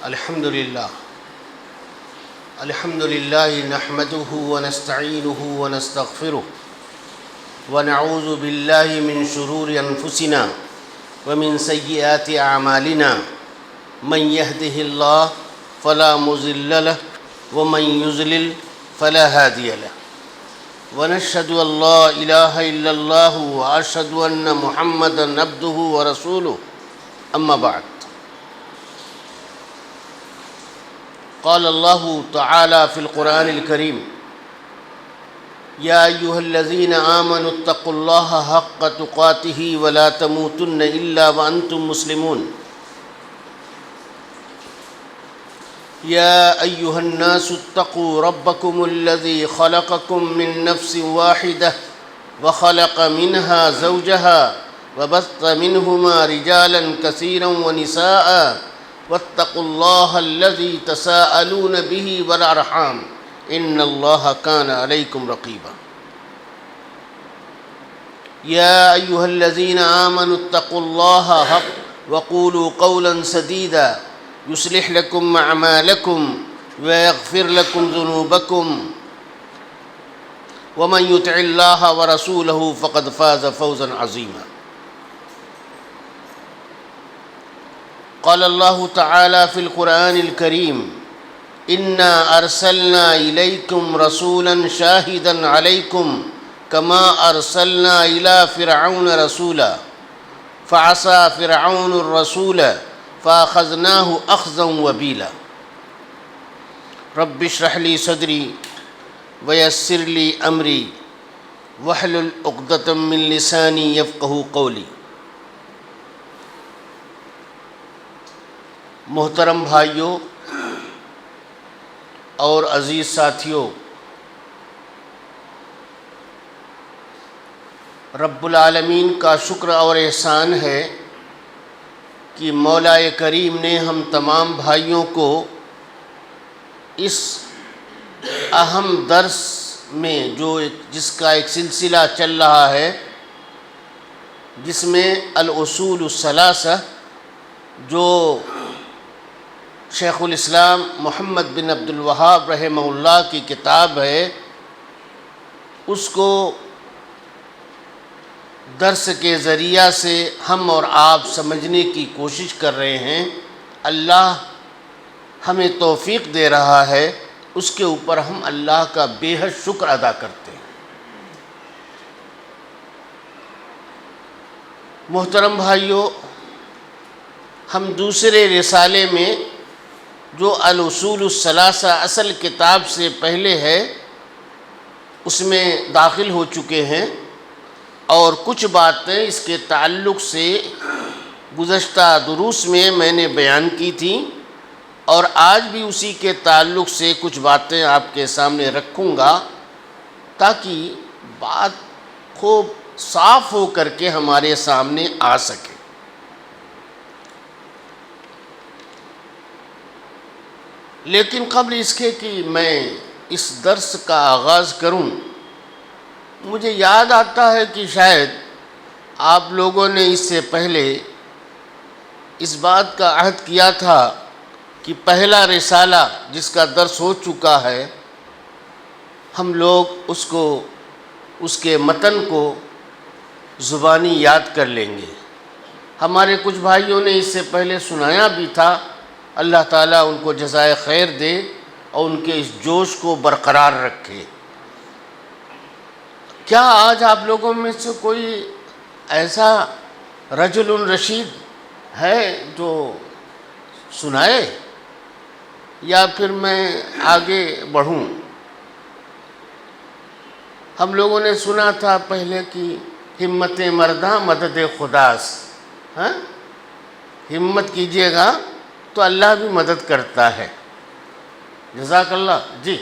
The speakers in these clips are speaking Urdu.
الحمد لله نحمده ونستعينه ونستغفره ونعوذ بالله من شرور أنفسنا ومن سيئات أعمالنا من يهده الله فلا مضل له ومن يضلل فلا هادي له ونشهد أن لا إله إلا الله وأشهد أن محمدا عبده ورسوله أما بعد قال الله تعالى في القرآن الكريم يا أيها الذين آمنوا اتقوا الله حق تقاته ولا تموتن إلا وأنتم مسلمون يا أيها الناس اتقوا ربكم الذي خلقكم من نفس واحدة وخلق منها زوجها وبث منهما رجالا كثيرا ونساء واتقوا الله الذي تساءلون به والأرحام إن الله كان عليكم رقيبا يا أيها الذين آمنوا اتقوا الله حق وقولوا قولا سديدا يصلح لكم أعمالكم ويغفر لكم ذنوبكم ومن يطع الله ورسوله فقد فاز فوزا عظيما قال الله تعالى في القرآن الكريم إنا أرسلنا إليكم رسولا شاهدا عليكم كما أرسلنا إلى فرعون رسولا فعصى فرعون الرسول فأخذناه أخذا وبيلا رب اشرح لي صدري ويسر لي أمري واحلل عقدة من لساني يفقهوا قولي محترم بھائیوں اور عزیز ساتھیوں، رب العالمین کا شکر اور احسان ہے کہ مولا کریم نے ہم تمام بھائیوں کو اس اہم درس میں جس کا ایک سلسلہ چل رہا ہے، جس میں الاصول الثلاثہ جو شیخ الاسلام محمد بن عبد الوہاب رحمہ اللہ کی کتاب ہے، اس کو درس کے ذریعہ سے ہم اور آپ سمجھنے کی کوشش کر رہے ہیں۔ اللہ ہمیں توفیق دے رہا ہے، اس کے اوپر ہم اللہ کا بے حد شکر ادا کرتے ہیں۔ محترم بھائیوں، ہم دوسرے رسالے میں جو الاصول الثلاثہ اصل کتاب سے پہلے ہے، اس میں داخل ہو چکے ہیں، اور کچھ باتیں اس کے تعلق سے گزشتہ دروس میں نے بیان کی تھیں، اور آج بھی اسی کے تعلق سے کچھ باتیں آپ کے سامنے رکھوں گا تاکہ بات خوب صاف ہو کر کے ہمارے سامنے آ سکے۔ لیکن قبل اس کے کہ میں اس درس کا آغاز کروں، مجھے یاد آتا ہے کہ شاید آپ لوگوں نے اس سے پہلے اس بات کا عہد کیا تھا کہ پہلا رسالہ جس کا درس ہو چکا ہے، ہم لوگ اس کے متن کو زبانی یاد کر لیں گے۔ ہمارے کچھ بھائیوں نے اس سے پہلے سنایا بھی تھا، اللہ تعالیٰ ان کو جزائے خیر دے اور ان کے اس جوش کو برقرار رکھے۔ کیا آج آپ لوگوں میں سے کوئی ایسا رجل رشید ہے جو سنائے، یا پھر میں آگے بڑھوں؟ ہم لوگوں نے سنا تھا پہلے کہ ہمت مرداں مدد خداس، ہمت کیجیے گا تو اللہ بھی مدد کرتا ہے۔ جزاک اللہ۔ جی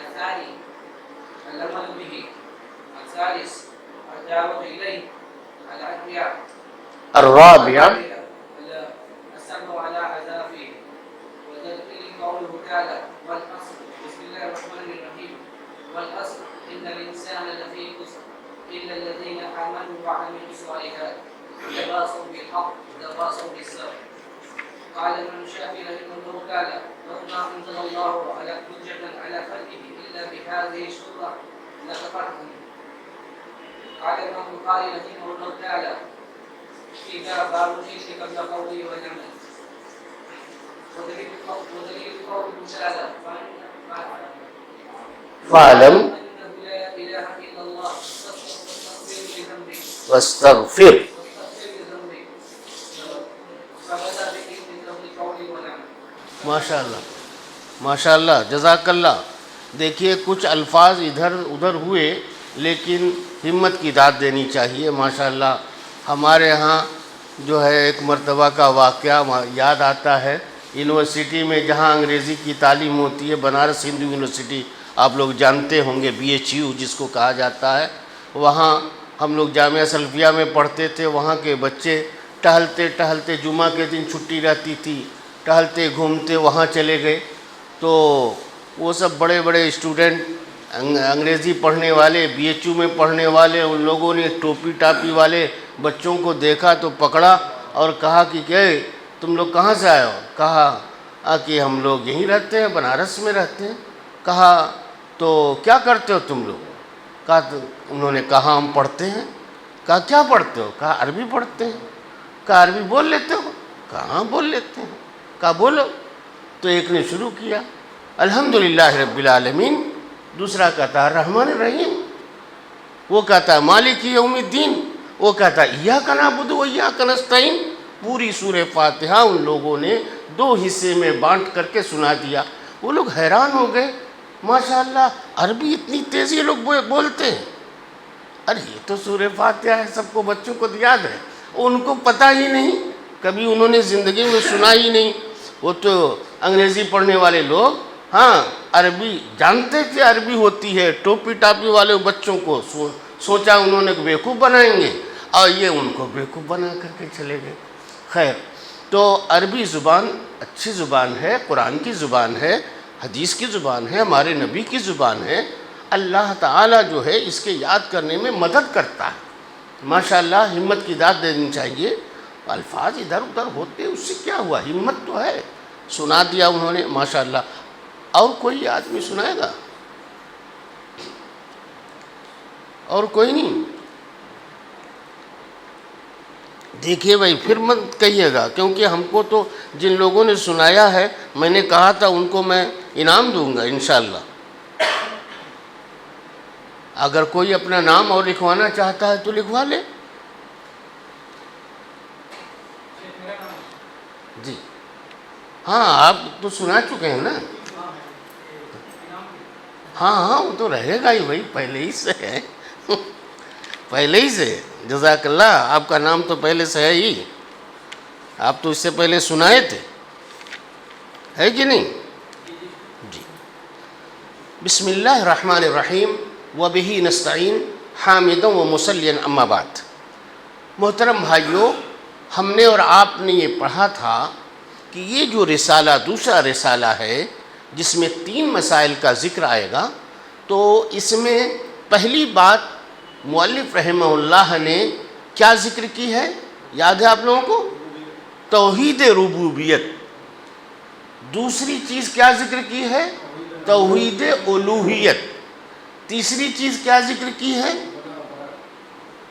الثاني العمل به الثالث الدعوة إليه. الرابع السمع على عذابه. ودليل قوله تعالى والعصر بسم الله الرحمن الرحيم والعصر إن الإنسان لفي خسر إلا الذين آمنوا وعملوا الصالحات وتواصوا بالحق وتواصوا بالصبر. قال ابن الشافعي رحمه الله تعالى وما أنزل الله على حجة على خلقه إلا بهذه السورة لكفرهم. قال ابن البخاري رحمه الله تعالى إذا باب الشرك قبل قوله والعمل. ودليل قوله تعالى فاعلم أنه لا إله إلا الله واستغفر لذنبك واستغفر. فبدأ بذكر القول والعمل. ماشاء اللہ ماشاء اللہ جزاک اللہ. دیکھیے کچھ الفاظ ادھر ادھر ہوئے لیکن ہمت کی داد دینی چاہیے. ماشاء اللہ ہمارے ہاں جو ہے ایک مرتبہ کا واقعہ یاد آتا ہے. یونیورسٹی میں جہاں انگریزی کی تعلیم ہوتی ہے، بنارس ہندو یونیورسٹی آپ لوگ جانتے ہوں گے، BHU جس کو کہا جاتا ہے، وہاں ہم لوگ جامعہ سلفیہ میں پڑھتے تھے. وہاں کے بچے ٹہلتے ٹہلتے، جمعہ کے دن چھٹی رہتی تھی، ٹہلتے گھومتے وہاں چلے گئے. تو وہ سب بڑے بڑے اسٹوڈنٹ انگریزی پڑھنے والے، BHU میں پڑھنے والے، ان لوگوں نے ٹوپی ٹاپی والے بچوں کو دیکھا تو پکڑا اور کہا کہ تم لوگ کہاں سے آئے ہو؟ کہا کہ ہم لوگ یہیں رہتے ہیں، بنارس میں رہتے ہیں. کہا تو کیا کرتے ہو تم لوگ؟ کہا تو انہوں نے کہا ہم پڑھتے ہیں. کہا کیا پڑھتے ہو؟ کہا عربی پڑھتے ہیں. کہا عربی بول لیتے ہو؟ کہا ہاں بول لیتے ہیں. کہا بولو. تو ایک نے شروع کیا الحمدللہ رب العالمین، دوسرا کہتا الرحمن الرحیم، وہ کہتا مالک یوم الدین، وہ کہتا ایاک نعبد و ایاک نستعین. پوری سورہ فاتحہ ان لوگوں نے 2 حصے میں بانٹ کر کے سنا دیا. وہ لوگ حیران ہو گئے، ماشاءاللہ عربی اتنی تیزی لوگ بولتے ہیں. ارے یہ تو سورہ فاتحہ ہے، سب کو بچوں کو یاد ہے، ان کو پتہ ہی نہیں، کبھی انہوں نے زندگی میں سنا ہی نہیں. وہ تو انگریزی پڑھنے والے لوگ ہاں عربی جانتے تھے، عربی ہوتی ہے. ٹوپی ٹاپی والے بچوں کو سوچا انہوں نے بیوقوف بنائیں گے، اور یہ ان کو بیوقوف بنا کر کے چلے گئے. خیر، تو عربی زبان اچھی زبان ہے، قرآن کی زبان ہے، حدیث کی زبان ہے، ہمارے نبی کی زبان ہے. اللہ تعالیٰ جو ہے اس کے یاد کرنے میں مدد کرتا ہے. ماشاءاللہ ہمت کی داد دینی چاہیے. الفاظ ادھر ادھر ہوتے اس سے کیا ہوا، ہمت تو ہے. سنا دیا انہوں نے ماشاءاللہ. اور کوئی آدمی سنائے گا؟ اور کوئی نہیں؟ دیکھیے بھائی پھر مت کہیے گا، کیونکہ ہم کو تو جن لوگوں نے سنایا ہے میں نے کہا تھا ان کو میں انعام دوں گا انشاءاللہ. اگر کوئی اپنا نام اور لکھوانا چاہتا ہے تو لکھوا لے. جی ہاں آپ تو سنا چکے ہیں نا. ہاں وہ تو رہے گا ہی بھائی، پہلے ہی سے ہے، پہلے ہی سے. جزاک اللہ، آپ کا نام تو پہلے سے ہے ہی. آپ تو اس سے پہلے سنائے تھے، ہے کہ نہیں؟ جی بسم اللہ الرحمن الرحیم وبہ نستعین حامدا و مصلیا اما بعد. محترم بھائیوں، ہم نے اور آپ نے یہ پڑھا تھا کہ یہ جو رسالہ دوسرا رسالہ ہے جس میں 3 مسائل کا ذکر آئے گا، تو اس میں پہلی بات مؤلف رحمہ اللہ نے کیا ذکر کی ہے؟ یاد ہے آپ لوگوں کو؟ توحید ربوبیت. دوسری چیز کیا ذکر کی ہے؟ توحید الوہیت. تیسری چیز کیا ذکر کی ہے؟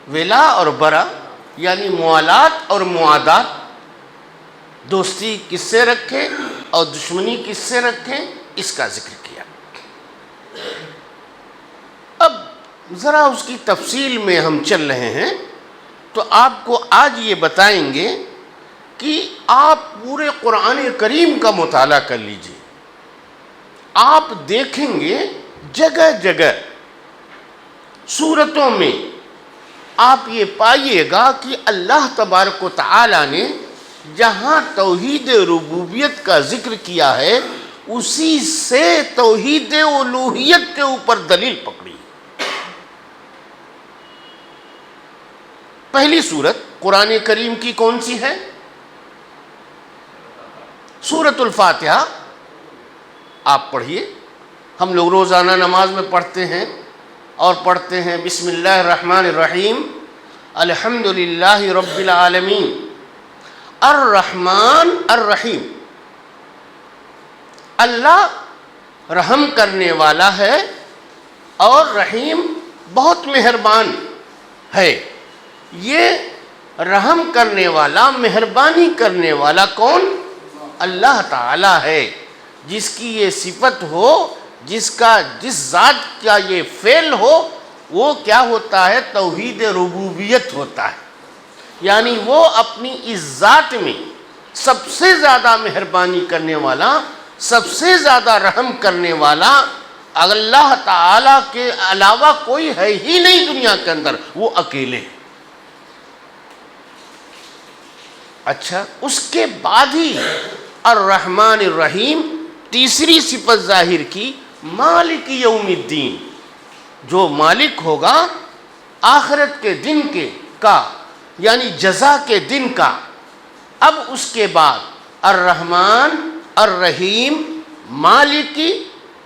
ولا اور برا، یعنی موالات اور معادات. دوستی کس سے رکھیں اور دشمنی کس سے رکھیں، اس کا ذکر کیا. اب ذرا اس کی تفصیل میں ہم چل رہے ہیں، تو آپ کو آج یہ بتائیں گے کہ آپ پورے قرآن کریم کا مطالعہ کر لیجئے. آپ دیکھیں گے جگہ جگہ سورتوں میں آپ یہ پائیے گا کہ اللہ تبارک و تعالی نے جہاں توحید ربوبیت کا ذکر کیا ہے اسی سے توحید الوہیت کے اوپر دلیل پکڑی. پہلی سورت قرآن کریم کی کون سی ہے؟ سورۃ الفاتحہ. آپ پڑھیے. ہم لوگ روزانہ نماز میں پڑھتے ہیں اور پڑھتے ہیں بسم اللہ الرحمن الرحیم الحمد للہ رب العالمین الرحمن الرحیم. اللہ رحم کرنے والا ہے اور رحیم بہت مہربان ہے. یہ رحم کرنے والا، مہربانی کرنے والا کون؟ اللہ تعالی ہے. جس کی یہ صفت ہو، جس ذات کا یہ فعل ہو، وہ کیا ہوتا ہے؟ توحید ربوبیت ہوتا ہے. یعنی وہ اپنی اس ذات میں سب سے زیادہ مہربانی کرنے والا، سب سے زیادہ رحم کرنے والا اللہ تعالیٰ کے علاوہ کوئی ہے ہی نہیں دنیا کے اندر، وہ اکیلے. اچھا، اس کے بعد ہی الرحمن الرحیم تیسری صفت ظاہر کی، مالک یوم الدین، جو مالک ہوگا آخرت کے دن کا، یعنی جزا کے دن کا. اب اس کے بعد الرحمن الرحیم مالک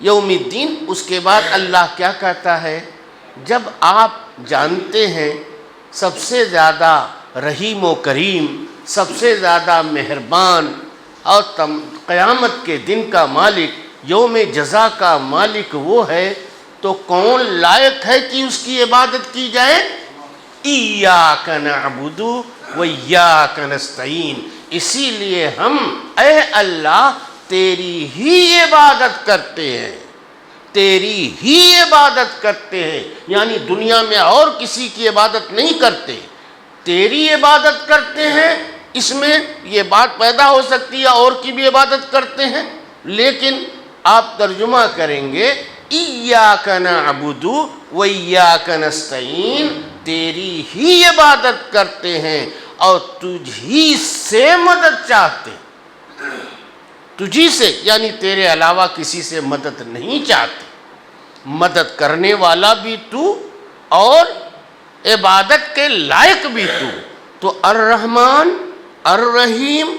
یوم الدین. اس کے بعد اللہ کیا کہتا ہے؟ جب آپ جانتے ہیں سب سے زیادہ رحیم و کریم، سب سے زیادہ مہربان اور قیامت کے دن کا مالک، یوم جزا کا مالک وہ ہے، تو کون لائق ہے کہ اس کی عبادت کی جائے؟ ایاک نعبد و ایاک نستعین. اسی لیے ہم اے اللہ تیری ہی عبادت کرتے ہیں، تیری ہی عبادت کرتے ہیں. یعنی دنیا میں اور کسی کی عبادت نہیں کرتے، تیری عبادت کرتے ہیں. اس میں یہ بات پیدا ہو سکتی ہے اور کی بھی عبادت کرتے ہیں، لیکن آپ ترجمہ کریں گے ایاک نعبد و ایاک نستعین، تیری ہی عبادت کرتے ہیں اور تجھ ہی سے مدد چاہتے ہیں. تجھی سے، یعنی تیرے علاوہ کسی سے مدد نہیں چاہتے. مدد کرنے والا بھی تو اور عبادت کے لائق بھی تو. تو الرحمن الرحیم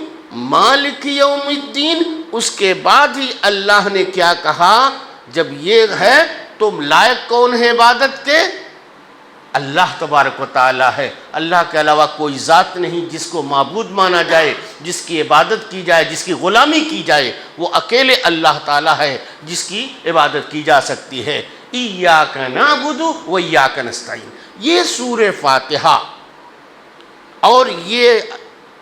مالک یوم الدین. اس کے بعد ہی اللہ نے کیا کہا؟ جب یہ ہے تو لائق کون ہے عبادت کے؟ اللہ تبارک و تعالی ہے. اللہ کے علاوہ کوئی ذات نہیں جس کو معبود مانا جائے، جس کی عبادت کی جائے، جس کی غلامی کی جائے. وہ اکیلے اللہ تعالی ہے جس کی عبادت کی جا سکتی ہے. ایاک نعبد و ایاک نستعین. یہ سورہ فاتحہ اور یہ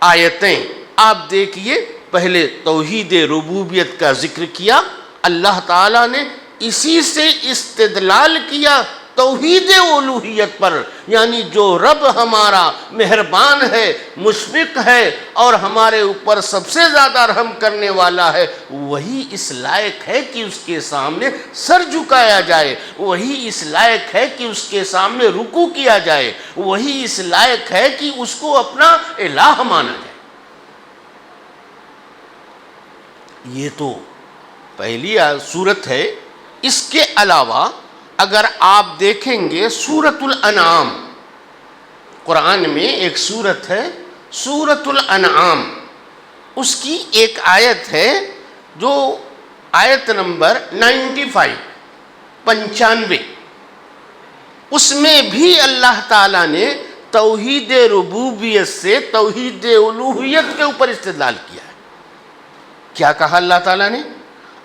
آیتیں آپ دیکھیے، پہلے توحید ربوبیت کا ذکر کیا، اللہ تعالیٰ نے اسی سے استدلال کیا توحید الوہیت پر. یعنی جو رب ہمارا مہربان ہے، مشفق ہے اور ہمارے اوپر سب سے زیادہ رحم کرنے والا ہے، وہی اس لائق ہے کہ اس کے سامنے سر جھکایا جائے، وہی اس لائق ہے کہ اس کے سامنے رکوع کیا جائے، وہی اس لائق ہے کہ اس کو اپنا الہ مانا جائے. یہ تو پہلی سورت ہے. اس کے علاوہ اگر آپ دیکھیں گے سورۃ الانعام، قرآن میں ایک سورت ہے سورۃ الانعام. اس کی ایک آیت ہے جو آیت نمبر 95. اس میں بھی اللہ تعالیٰ نے توحید ربوبیت سے توحید الوہیت کے اوپر استدلال کیا ہے. کیا کہا اللہ تعالیٰ نے؟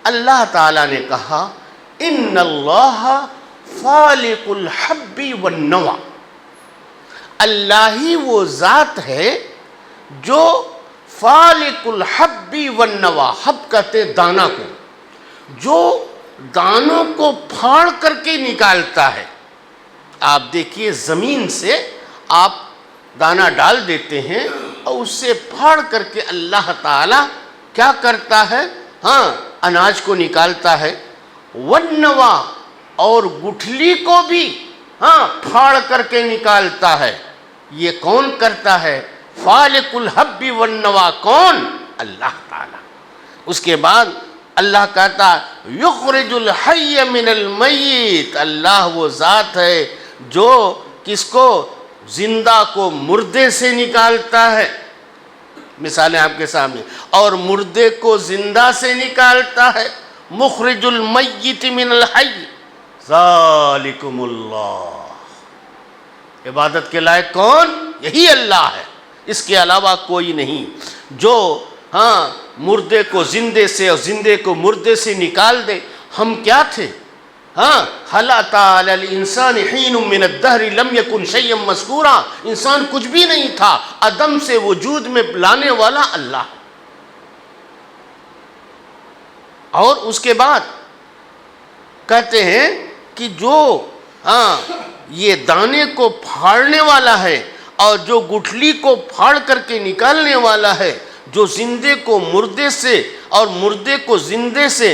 اللہ تعالیٰ نے کہا ان اللہ فالق الحب والنوى. اللہ ہی وہ ذات ہے جو فالق الحب والنوى، حب کہتے دانہ کو، جو دانوں کو پھاڑ کر کے نکالتا ہے. آپ دیکھیے زمین سے آپ دانہ ڈال دیتے ہیں اور اس سے پھاڑ کر کے اللہ تعالیٰ کیا کرتا ہے؟ اناج کو نکالتا ہے. والنوى، اور گٹھلی کو بھی پھاڑ کر کے نکالتا ہے. یہ کون کرتا ہے؟ فالق الحب والنوى. کون؟ اللہ تعالیٰ. اس کے بعد اللہ کہتا یخرج الحی من المیت. اللہ وہ ذات ہے جو کس کو؟ زندہ کو مردے سے نکالتا ہے، مثالیں آپ کے سامنے، اور مردے کو زندہ سے نکالتا ہے، مخرج المیت من الحی، ذالکم اللہ۔ عبادت کے لائق کون؟ یہی اللہ ہے، اس کے علاوہ کوئی نہیں، جو مردے کو زندے سے اور زندے کو مردے سے نکال دے۔ ہم کیا تھے؟ هل اتى على الانسان حين من الدهر لم يكن شيئا مذكورا، انسان کچھ بھی نہیں تھا، عدم سے وجود میں لانے والا اللہ۔ اور اس کے بعد کہتے ہیں کہ جو یہ دانے کو پھاڑنے والا ہے اور جو گٹھلی کو پھاڑ کر کے نکالنے والا ہے، جو زندے کو مردے سے اور مردے کو زندے سے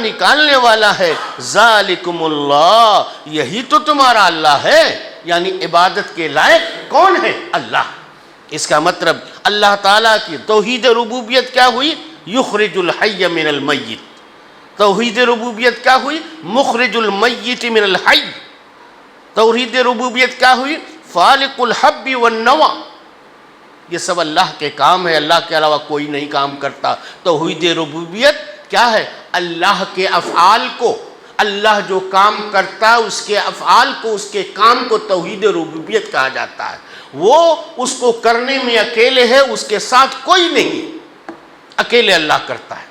نکالنے والا ہے، ذالکم اللہ، یہی تو تمہارا اللہ ہے۔ یعنی عبادت کے لائق کون ہے؟ اللہ۔ اس کا مطلب اللہ تعالیٰ کی توحید ربوبیت کیا ہوئی؟ یخرج الحی من المیت۔ توحید ربوبیت کیا ہوئی؟ مخرج المیت من الحی۔ توحید ربوبیت کیا ہوئی؟ فالق الحب والنوى۔ یہ سب اللہ کے کام ہے، اللہ کے علاوہ کوئی نہیں کام کرتا۔ توحید ربوبیت کیا ہے؟ اللہ کے افعال کو، اللہ جو کام کرتا ہے اس کے افعال کو، اس کے کام کو توحید ربوبیت کہا جاتا ہے۔ وہ اس کو کرنے میں اکیلے ہے، اس کے ساتھ کوئی نہیں، اکیلے اللہ کرتا ہے۔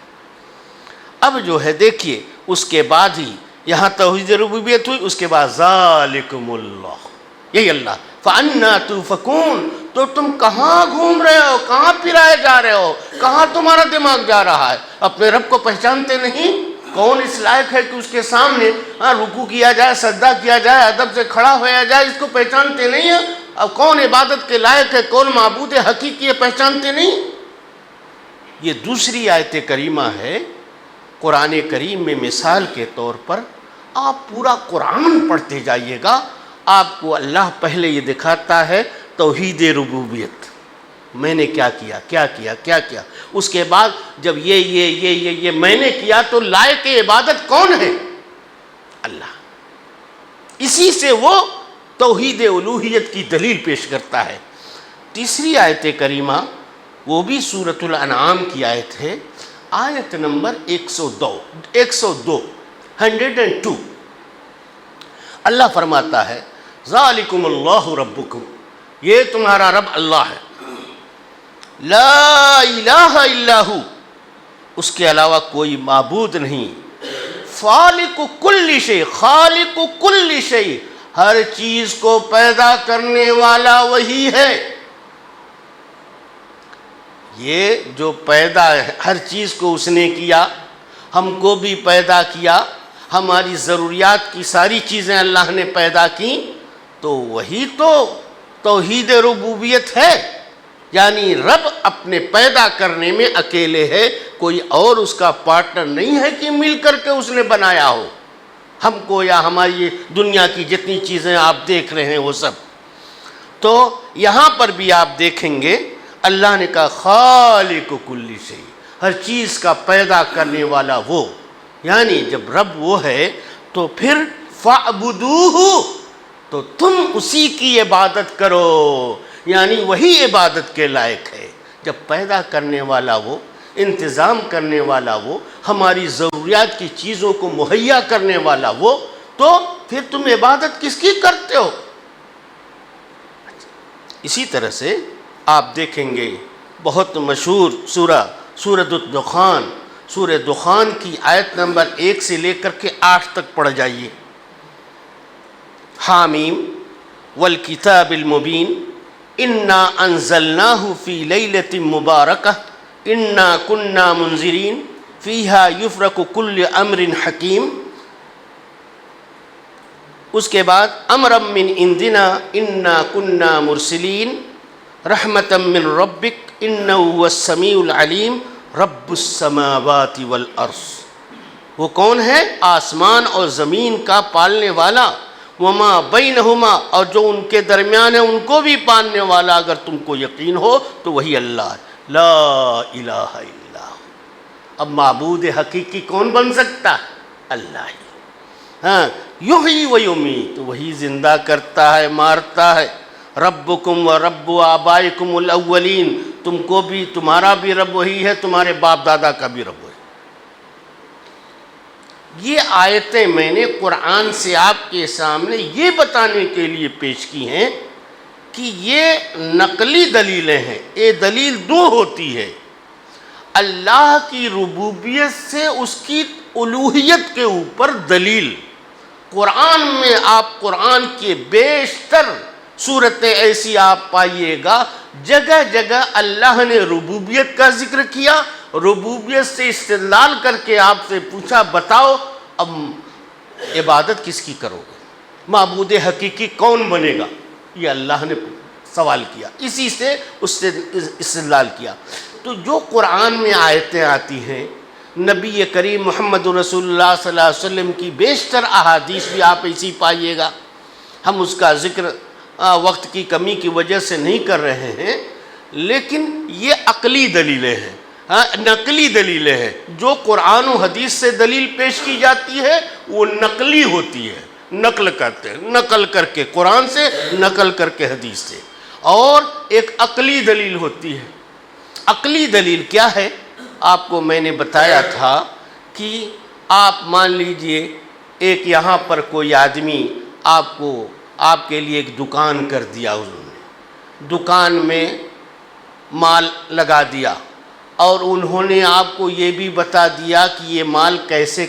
اب جو ہے دیکھیے، اس کے بعد ہی یہاں توحید ربوبیت ہوئی، اس کے بعد ذالکم اللہ، یہی اللہ۔ فَأَنَّا تُؤْفَكُونَ، تو تم کہاں گھوم رہے ہو، کہاں پھرائے جا رہے ہو، کہاں تمہارا دماغ جا رہا ہے؟ اپنے رب کو پہچانتے نہیں؟ کون اس لائق ہے کہ اس کے سامنے رکوع کیا جائے، سجدہ کیا جائے، ادب سے کھڑا ہویا جائے؟ اس کو پہچانتے نہیں ہیں؟ اب کون عبادت کے لائق ہے، کون معبود حقیقی ہے، پہچانتے نہیں؟ یہ دوسری آیت کریمہ ہے قرآن کریم میں۔ مثال کے طور پر آپ پورا قرآن پڑھتے جائیے گا، آپ کو اللہ پہلے یہ دکھاتا ہے توحید ربوبیت، میں نے کیا کیا کیا کیا کیا کیا، اس کے بعد جب یہ میں نے کیا تو لائق عبادت کون ہے؟ اللہ۔ اسی سے وہ توحید الوہیت کی دلیل پیش کرتا ہے۔ تیسری آیت کریمہ وہ بھی سورۃ الانعام کی آیت ہے، آیت نمبر 102 اللہ فرماتا ہے ذالکم اللہ ربکم، یہ تمہارا رب اللہ ہے، لا الہ الا ہو، اس کے علاوہ کوئی معبود نہیں، خالق کل شیء، خالق کل شیء، ہر چیز کو پیدا کرنے والا وہی ہے۔ یہ جو پیدا ہے، ہر چیز کو اس نے کیا، ہم کو بھی پیدا کیا، ہماری ضروریات کی ساری چیزیں اللہ نے پیدا کی، تو وہی تو توحید ربوبیت ہے۔ یعنی رب اپنے پیدا کرنے میں اکیلے ہے، کوئی اور اس کا پارٹنر نہیں ہے کہ مل کر کے اس نے بنایا ہو ہم کو یا ہماری دنیا کی جتنی چیزیں آپ دیکھ رہے ہیں وہ سب۔ تو یہاں پر بھی آپ دیکھیں گے اللہ نے کہا خالق کل شیء، ہر چیز کا پیدا کرنے والا وہ، یعنی جب رب وہ ہے تو پھر فاعبدوہ، تو تم اسی کی عبادت کرو، یعنی وہی عبادت کے لائق ہے۔ جب پیدا کرنے والا وہ، انتظام کرنے والا وہ، ہماری ضروریات کی چیزوں کو مہیا کرنے والا وہ، تو پھر تم عبادت کس کی کرتے ہو؟ اسی طرح سے آپ دیکھیں گے بہت مشہور سورۃ الدخان، سورہ دخان کی آیت نمبر 1 سے لے کر کے 8 تک پڑھ جائیے۔ حامیم والکتاب المبین انا انزلناہ فی لیلۃ مبارکہ انا کنا منذرین فیہا یفرق کل امر حکیم۔ اس کے بعد امرا من عندنا انا کنا مرسلین رحمتا من ربک انہ هو السمیع العلیم رب السماوات والارض۔ وہ کون ہے؟ آسمان اور زمین کا پالنے والا، وما بینہما، اور جو ان کے درمیان ہے ان کو بھی پالنے والا۔ اگر تم کو یقین ہو تو وہی اللہ ہے، لا الہ الا ہو۔ اب معبود حقیقی کون بن سکتا؟ اللہ ہی۔ یحیی و یمیت، وہی زندہ کرتا ہے، مارتا ہے، ربکم و رب آبائکم الاولین، تم کو بھی تمہارا بھی رب وہی ہے، تمہارے باپ دادا کا بھی رب وہی۔ یہ آیتیں میں نے قرآن سے آپ کے سامنے یہ بتانے کے لیے پیش کی ہیں کہ یہ نقلی دلیلیں ہیں۔ یہ دلیل دو ہوتی ہے، اللہ کی ربوبیت سے اس کی الوہیت کے اوپر دلیل۔ قرآن میں آپ قرآن کے بیشتر صورتیں ایسی آپ پائیے گا، جگہ جگہ اللہ نے ربوبیت کا ذکر کیا، ربوبیت سے استدلال کر کے آپ سے پوچھا بتاؤ اب عبادت کس کی کرو گے، معبود حقیقی کون بنے گا، یہ اللہ نے سوال کیا، اسی سے اس سے استدلال کیا۔ تو جو قرآن میں آیتیں آتی ہیں، نبی کریم محمد رسول اللہ صلی اللہ علیہ وسلم کی بیشتر احادیث بھی آپ ایسی پائیے گا۔ ہم اس کا ذکر وقت کی کمی کی وجہ سے نہیں کر رہے ہیں، لیکن یہ عقلی دلیلیں ہیں، نقلی دلیلیں ہیں۔ جو قرآن و حدیث سے دلیل پیش کی جاتی ہے وہ نقلی ہوتی ہے، نقل کرتے ہیں، نقل کر کے قرآن سے، نقل کر کے حدیث سے۔ اور ایک عقلی دلیل ہوتی ہے۔ عقلی دلیل کیا ہے؟ آپ کو میں نے بتایا تھا کہ آپ مان لیجئے ایک یہاں پر کوئی آدمی آپ کے لیے ایک دکان کر دیا، انہوں نے دکان میں مال لگا دیا، اور انہوں نے آپ کو یہ بھی بتا دیا کہ یہ مال کیسے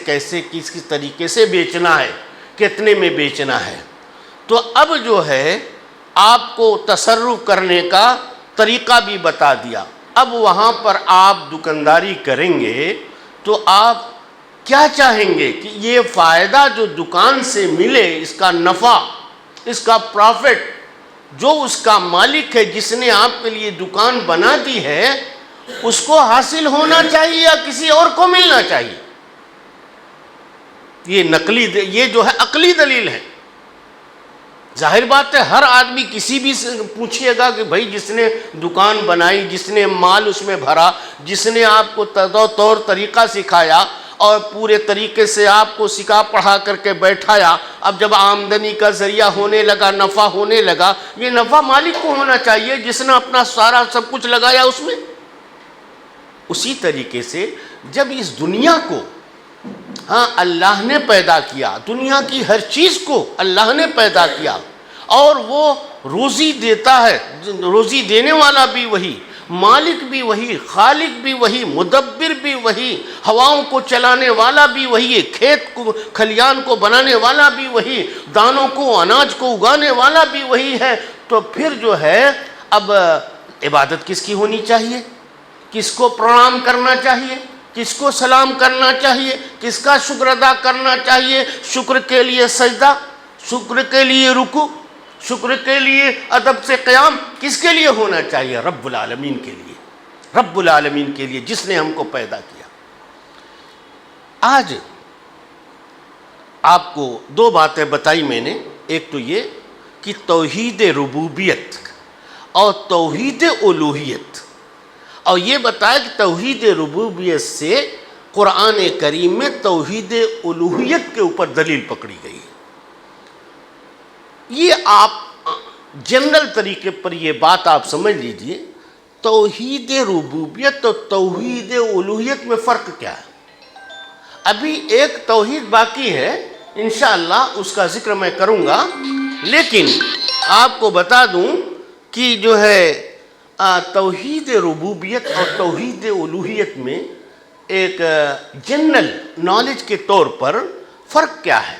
کس طریقے سے بیچنا ہے، کتنے میں بیچنا ہے۔ تو اب جو ہے آپ کو تصرف کرنے کا طریقہ بھی بتا دیا۔ اب وہاں پر آپ دکانداری کریں گے تو آپ کیا چاہیں گے کہ یہ فائدہ جو دکان سے ملے، اس کا نفع، اس کا پروفٹ، جو اس کا مالک ہے جس نے آپ کے لیے دکان بنا دی ہے، اس کو حاصل ہونا چاہیے یا کسی اور کو ملنا چاہیے؟ یہ جو ہے عقلی دلیل ہے۔ ظاہر بات ہے ہر آدمی کسی بھی سے پوچھئے گا کہ بھائی جس نے دکان بنائی، جس نے مال اس میں بھرا، جس نے آپ کو طور طریقہ سکھایا اور پورے طریقے سے آپ کو سکھا پڑھا کر کے بیٹھایا، اب جب آمدنی کا ذریعہ ہونے لگا، نفع ہونے لگا، یہ نفع مالک کو ہونا چاہیے جس نے اپنا سارا سب کچھ لگایا اس میں۔ اسی طریقے سے جب اس دنیا کو اللہ نے پیدا کیا، دنیا کی ہر چیز کو اللہ نے پیدا کیا، اور وہ روزی دیتا ہے، روزی دینے والا بھی وہی، مالک بھی وہی، خالق بھی وہی، مدبر بھی وہی، ہواؤں کو چلانے والا بھی وہی، کھیت کو کھلیان کو بنانے والا بھی وہی، دانوں کو اناج کو اگانے والا بھی وہی ہے۔ تو پھر جو ہے اب عبادت کس کی ہونی چاہیے؟ کس کو پرنام کرنا چاہیے؟ کس کو سلام کرنا چاہیے؟ کس کا شکر ادا کرنا چاہیے؟ شکر کے لیے سجدہ، شکر کے لیے رکوع، شکر کے لیے ادب سے قیام کس کے لیے ہونا چاہیے؟ رب العالمین کے لیے، رب العالمین کے لیے جس نے ہم کو پیدا کیا۔ آج آپ کو دو باتیں بتائی میں نے، ایک تو یہ کہ توحید ربوبیت اور توحید الوہیت، اور یہ بتایا کہ توحید ربوبیت سے قرآن کریم میں توحید الوہیت کے اوپر دلیل پکڑی گئی ہے۔ یہ آپ جنرل طریقے پر یہ بات آپ سمجھ لیجئے، توحید ربوبیت اور توحید الوہیت میں فرق کیا ہے؟ ابھی ایک توحید باقی ہے، انشاءاللہ اس کا ذکر میں کروں گا، لیکن آپ کو بتا دوں کہ جو ہے توحید ربوبیت اور توحید الوہیت میں ایک جنرل نالج کے طور پر فرق کیا ہے؟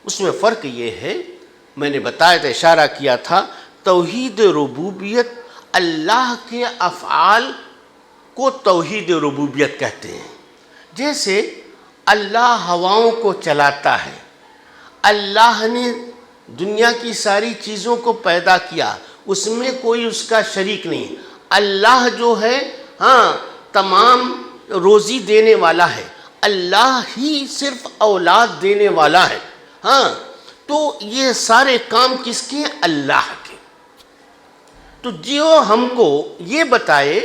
اس میں فرق یہ ہے، میں نے بتایا تھا، اشارہ کیا تھا، توحید ربوبیت اللہ کے افعال کو توحید ربوبیت کہتے ہیں۔ جیسے اللہ ہواؤں کو چلاتا ہے، اللہ نے دنیا کی ساری چیزوں کو پیدا کیا، اس میں کوئی اس کا شریک نہیں۔ اللہ جو ہے تمام روزی دینے والا ہے، اللہ ہی صرف اولاد دینے والا ہے۔ تو یہ سارے کام کس کے؟ اللہ کے۔ تو جو ہم کو یہ بتائے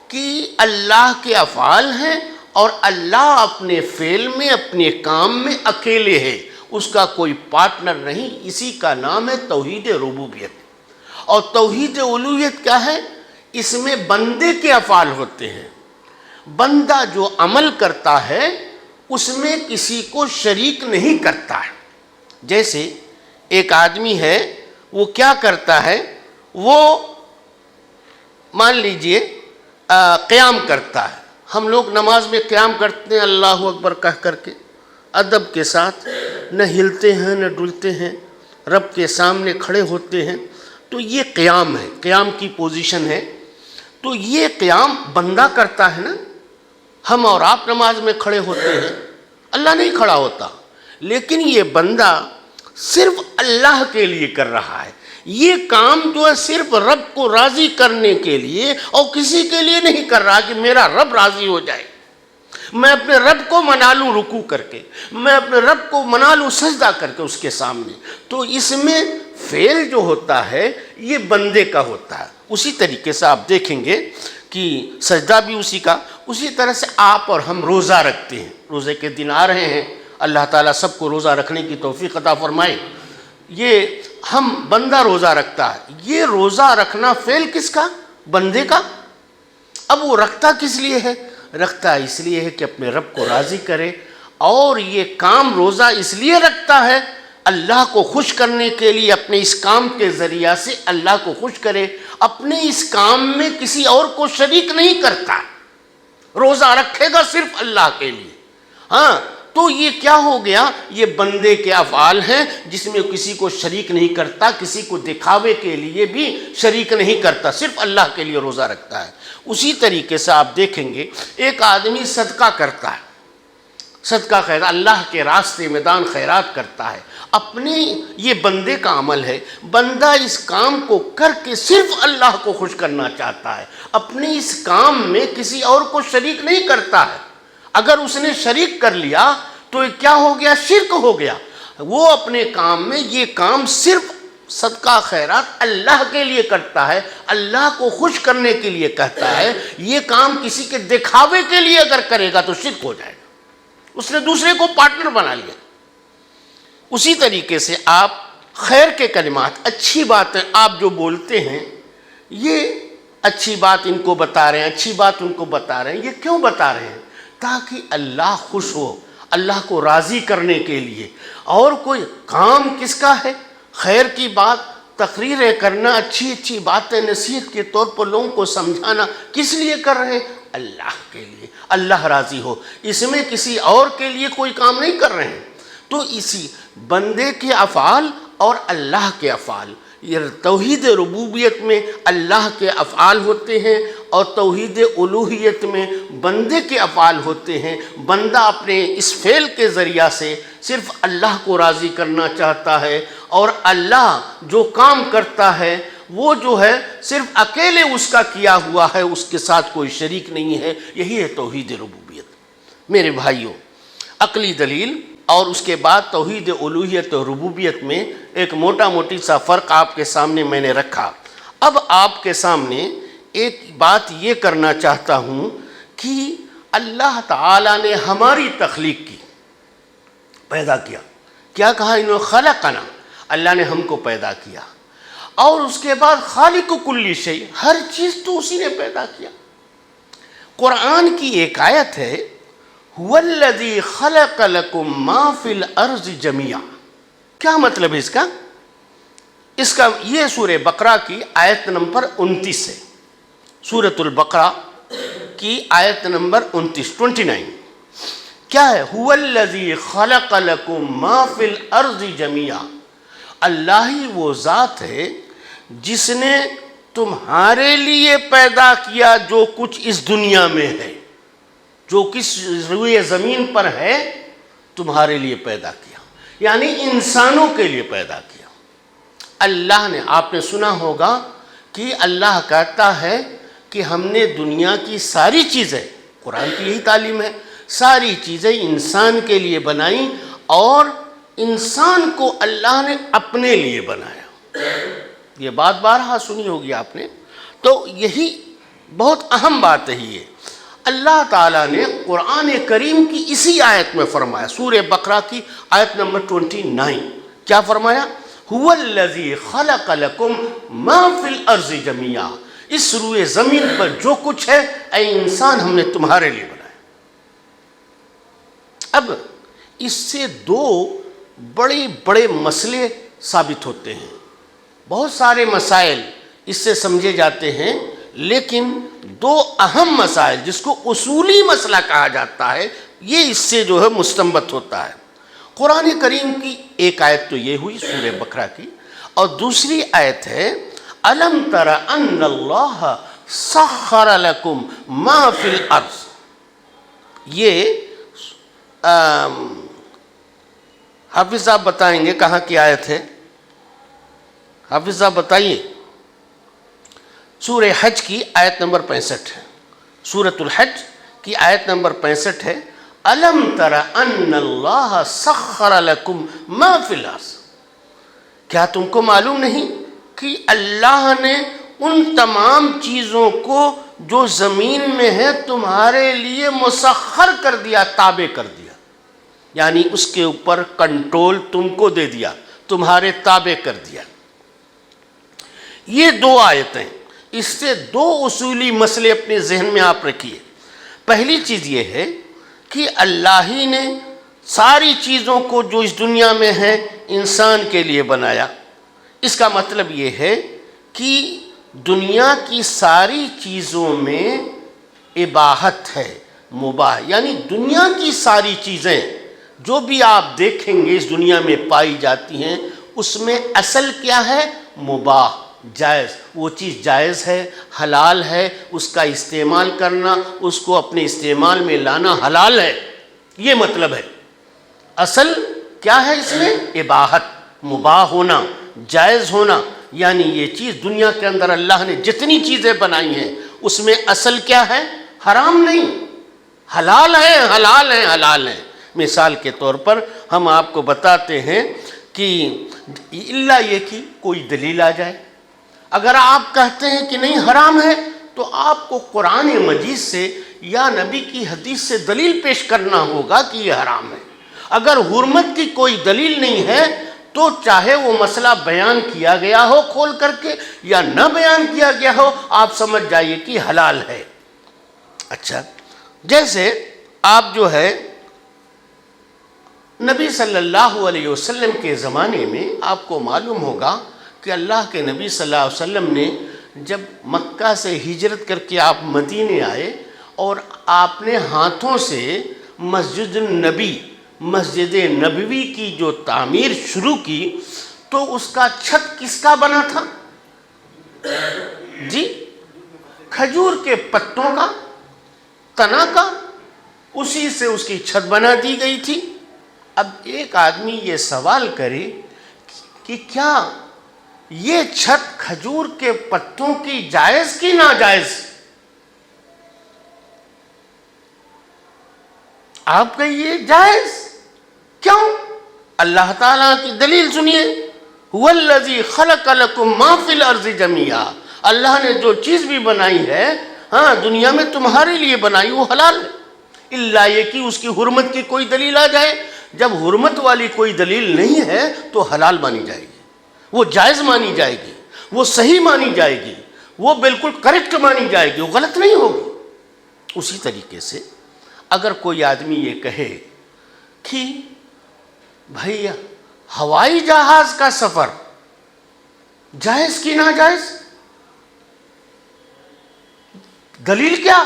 کہ اللہ کے افعال ہیں اور اللہ اپنے فعل میں، اپنے کام میں اکیلے ہے، اس کا کوئی پارٹنر نہیں، اسی کا نام ہے توحید ربوبیت۔ اور توحید الوہیت کیا ہے؟ اس میں بندے کے افعال ہوتے ہیں، بندہ جو عمل کرتا ہے اس میں کسی کو شریک نہیں کرتا ہے۔ جیسے ایک آدمی ہے، وہ کیا کرتا ہے؟ وہ مان لیجئے قیام کرتا ہے۔ ہم لوگ نماز میں قیام کرتے ہیں اللہ اکبر کہہ کر کے، ادب کے ساتھ، نہ ہلتے ہیں نہ ڈلتے ہیں، رب کے سامنے کھڑے ہوتے ہیں، تو یہ قیام ہے، قیام کی پوزیشن ہے۔ تو یہ قیام بندہ کرتا ہے نا، ہم اور آپ نماز میں کھڑے ہوتے ہیں، اللہ نہیں کھڑا ہوتا، لیکن یہ بندہ صرف اللہ کے لیے کر رہا ہے۔ یہ کام جو ہے صرف رب کو راضی کرنے کے لیے، اور کسی کے لیے نہیں کر رہا کہ میرا رب راضی ہو جائے، میں اپنے رب کو منا لوں رکوع کر کے، میں اپنے رب کو منا لوں سجدہ کر کے اس کے سامنے۔ تو اس میں فعل جو ہوتا ہے یہ بندے کا ہوتا ہے۔ اسی طریقے سے آپ دیکھیں گے کہ سجدہ بھی اسی کا۔ اسی طرح سے آپ اور ہم روزہ رکھتے ہیں، روزے کے دن آ رہے ہیں، اللہ تعالیٰ سب کو روزہ رکھنے کی توفیق عطا فرمائے۔ یہ ہم بندہ روزہ رکھتا ہے، یہ روزہ رکھنا فعل کس کا؟ بندے کا۔ اب وہ رکھتا کس لیے ہے؟ رکھتا اس لیے ہے کہ اپنے رب کو راضی کرے، اور یہ کام روزہ اس لیے رکھتا ہے اللہ کو خوش کرنے کے لیے، اپنے اس کام کے ذریعہ سے اللہ کو خوش کرے، اپنے اس کام میں کسی اور کو شریک نہیں کرتا، روزہ رکھے گا صرف اللہ کے لیے۔ ہاں، تو یہ کیا ہو گیا؟ یہ بندے کے افعال ہیں جس میں کسی کو شریک نہیں کرتا، کسی کو دکھاوے کے لیے بھی شریک نہیں کرتا، صرف اللہ کے لیے روزہ رکھتا ہے۔ اسی طریقے سے آپ دیکھیں گے ایک آدمی صدقہ کرتا ہے، صدقہ خیر اللہ کے راستے میں دان خیرات کرتا ہے، اپنے یہ بندے کا عمل ہے، بندہ اس کام کو کر کے صرف اللہ کو خوش کرنا چاہتا ہے، اپنے اس کام میں کسی اور کو شریک نہیں کرتا ہے۔ اگر اس نے شریک کر لیا تو یہ کیا ہو گیا؟ شرک ہو گیا۔ وہ اپنے کام میں یہ کام صرف صدقہ خیرات اللہ کے لیے کرتا ہے، اللہ کو خوش کرنے کے لیے کہتا ہے، یہ کام کسی کے دکھاوے کے لیے اگر کرے گا تو شرک ہو جائے گا، اس نے دوسرے کو پارٹنر بنا لیا۔ اسی طریقے سے آپ خیر کے کلمات، اچھی باتیں آپ جو بولتے ہیں، یہ اچھی بات ان کو بتا رہے ہیں، اچھی بات ان کو بتا رہے ہیں، یہ کیوں بتا رہے ہیں؟ تاکہ اللہ خوش ہو، اللہ کو راضی کرنے کے لیے۔ اور کوئی کام کس کا ہے؟ خیر کی بات، تقریریں کرنا، اچھی اچھی باتیں نصیحت کے طور پر لوگوں کو سمجھانا، کس لیے کر رہے ہیں؟ اللہ کے لیے، اللہ راضی ہو، اس میں کسی اور کے لیے کوئی کام نہیں کر رہے ہیں۔ تو اسی بندے کے افعال اور اللہ کے افعال، یہ توحید ربوبیت میں اللہ کے افعال ہوتے ہیں، اور توحید الوہیت میں بندے کے افعال ہوتے ہیں۔ بندہ اپنے اس فعل کے ذریعہ سے صرف اللہ کو راضی کرنا چاہتا ہے، اور اللہ جو کام کرتا ہے وہ جو ہے صرف اکیلے اس کا کیا ہوا ہے، اس کے ساتھ کوئی شریک نہیں ہے۔ یہی ہے توحید ربوبیت۔ میرے بھائیوں، عقلی دلیل اور اس کے بعد توحید الوہیت اور ربوبیت میں ایک موٹی سا فرق آپ کے سامنے میں نے رکھا۔ اب آپ کے سامنے ایک بات یہ کرنا چاہتا ہوں کہ اللہ تعالیٰ نے ہماری تخلیق کی، پیدا کیا۔ کیا کہا انہوں نے؟ خلقنا، اللہ نے ہم کو پیدا کیا، اور اس کے بعد خالق کل شیء، ہر چیز تو اسی نے پیدا کیا۔ قرآن کی ایک آیت ہے، هو الذی خلق لکم ما فی الارض جمیعا۔ کیا مطلب ہے اس کا؟ اس کا یہ سورہ بقرہ کی آیت نمبر 29 ہے، سورۃ البقرہ کی آیت نمبر 29۔ کیا ہے؟ هو الذی خلق لکم ما فی الارض جمیعا۔ اللہ ہی وہ ذات ہے جس نے تمہارے لیے پیدا کیا جو کچھ اس دنیا میں ہے، جو کس روئے زمین پر ہے تمہارے لیے پیدا کیا، یعنی انسانوں کے لیے پیدا کیا۔ اللہ نے، آپ نے سنا ہوگا کہ اللہ کہتا ہے کہ ہم نے دنیا کی ساری چیزیں، قرآن کی یہی تعلیم ہے، ساری چیزیں انسان کے لیے بنائیں، اور انسان کو اللہ نے اپنے لیے بنایا۔ یہ بات بارہا سنی ہوگی آپ نے، تو یہی بہت اہم بات ہے۔ یہ اللہ تعالیٰ نے قرآن کریم کی اسی آیت میں فرمایا، سورہ بقرہ کی آیت نمبر 29، کیا فرمایا؟ هو الذی خلق لکم ما فی الارض جمیعا، اس روئے زمین پر جو کچھ ہے اے انسان ہم نے تمہارے لیے بنایا۔ اب اس سے دو بڑے بڑے مسئلے ثابت ہوتے ہیں۔ بہت سارے مسائل اس سے سمجھے جاتے ہیں، لیکن دو اہم مسائل جس کو اصولی مسئلہ کہا جاتا ہے، یہ اس سے جو ہے مستنبط ہوتا ہے۔ قرآن کریم کی ایک آیت تو یہ ہوئی سورہ بقرہ کی، اور دوسری آیت ہے الم تر ان اللہ سخر لکم ما فی الارض۔ یہ حافظ صاحب بتائیں گے کہاں کی آیت ہے؟ حافظ صاحب بتائیے۔ سورہ حج کی آیت نمبر 65 ہے، سورۃ الحج کی آیت نمبر 65 ہے، الم تر ان اللہ سخر لکم ما فی الارض۔ کیا تم کو معلوم نہیں کہ اللہ نے ان تمام چیزوں کو جو زمین میں ہے تمہارے لیے مسخر کر دیا، تابع کر دیا، یعنی اس کے اوپر کنٹرول تم کو دے دیا، تمہارے تابع کر دیا۔ یہ دو آیتیں، اس سے دو اصولی مسئلے اپنے ذہن میں آپ رکھیے۔ پہلی چیز یہ ہے کہ اللہ ہی نے ساری چیزوں کو جو اس دنیا میں ہے انسان کے لیے بنایا۔ اس کا مطلب یہ ہے کہ دنیا کی ساری چیزوں میں اباحت ہے، مباح، یعنی دنیا کی ساری چیزیں جو بھی آپ دیکھیں گے اس دنیا میں پائی جاتی ہیں، اس میں اصل کیا ہے؟ مباح، جائز۔ وہ چیز جائز ہے، حلال ہے، اس کا استعمال کرنا، اس کو اپنے استعمال میں لانا حلال ہے، یہ مطلب ہے۔ اصل کیا ہے اس میں؟ اباحت، مباح ہونا، جائز ہونا، یعنی یہ چیز دنیا کے اندر اللہ نے جتنی چیزیں بنائی ہیں اس میں اصل کیا ہے؟ حرام نہیں، حلال ہے، حلال ہیں، حلال ہیں۔ مثال کے طور پر ہم آپ کو بتاتے ہیں کہ اللہ یہ کہ کوئی دلیل آ جائے، اگر آپ کہتے ہیں کہ نہیں حرام ہے تو آپ کو قرآن مجید سے یا نبی کی حدیث سے دلیل پیش کرنا ہوگا کہ یہ حرام ہے۔ اگر حرمت کی کوئی دلیل نہیں ہے تو چاہے وہ مسئلہ بیان کیا گیا ہو کھول کر کے یا نہ بیان کیا گیا ہو، آپ سمجھ جائیے کہ حلال ہے۔ اچھا، جیسے آپ جو ہے نبی صلی اللہ علیہ وسلم کے زمانے میں آپ کو معلوم ہوگا کہ اللہ کے نبی صلی اللہ علیہ وسلم نے جب مکہ سے ہجرت کر کے آپ مدینے آئے اور آپ نے ہاتھوں سے مسجد النبی، مسجد نبوی کی جو تعمیر شروع کی، تو اس کا چھت کس کا بنا تھا؟ جی، کھجور کے پتوں کا، تنا کا، اسی سے اس کی چھت بنا دی گئی تھی۔ اب ایک آدمی یہ سوال کرے کہ کیا یہ چھت کھجور کے پتوں کی جائز کی ناجائز؟ آپ کہیے جائز، کیوں؟ اللہ تعالیٰ کی دلیل سنیے، هو الذی خلق لکم ما فی الارض جمیعا۔ اللہ نے جو چیز بھی بنائی ہے ہاں دنیا میں تمہارے لیے بنائی، وہ حلال ہے، الا یہ کہ اس کی حرمت کی کوئی دلیل آ جائے۔ جب حرمت والی کوئی دلیل نہیں ہے تو حلال مانی جائے گی، وہ جائز مانی جائے گی، وہ صحیح مانی جائے گی، وہ بالکل کریکٹ مانی جائے گی، وہ غلط نہیں ہوگی۔ اسی طریقے سے اگر کوئی آدمی یہ کہے کہ بھائی ہوائی جہاز کا سفر جائز کی ناجائز، دلیل کیا؟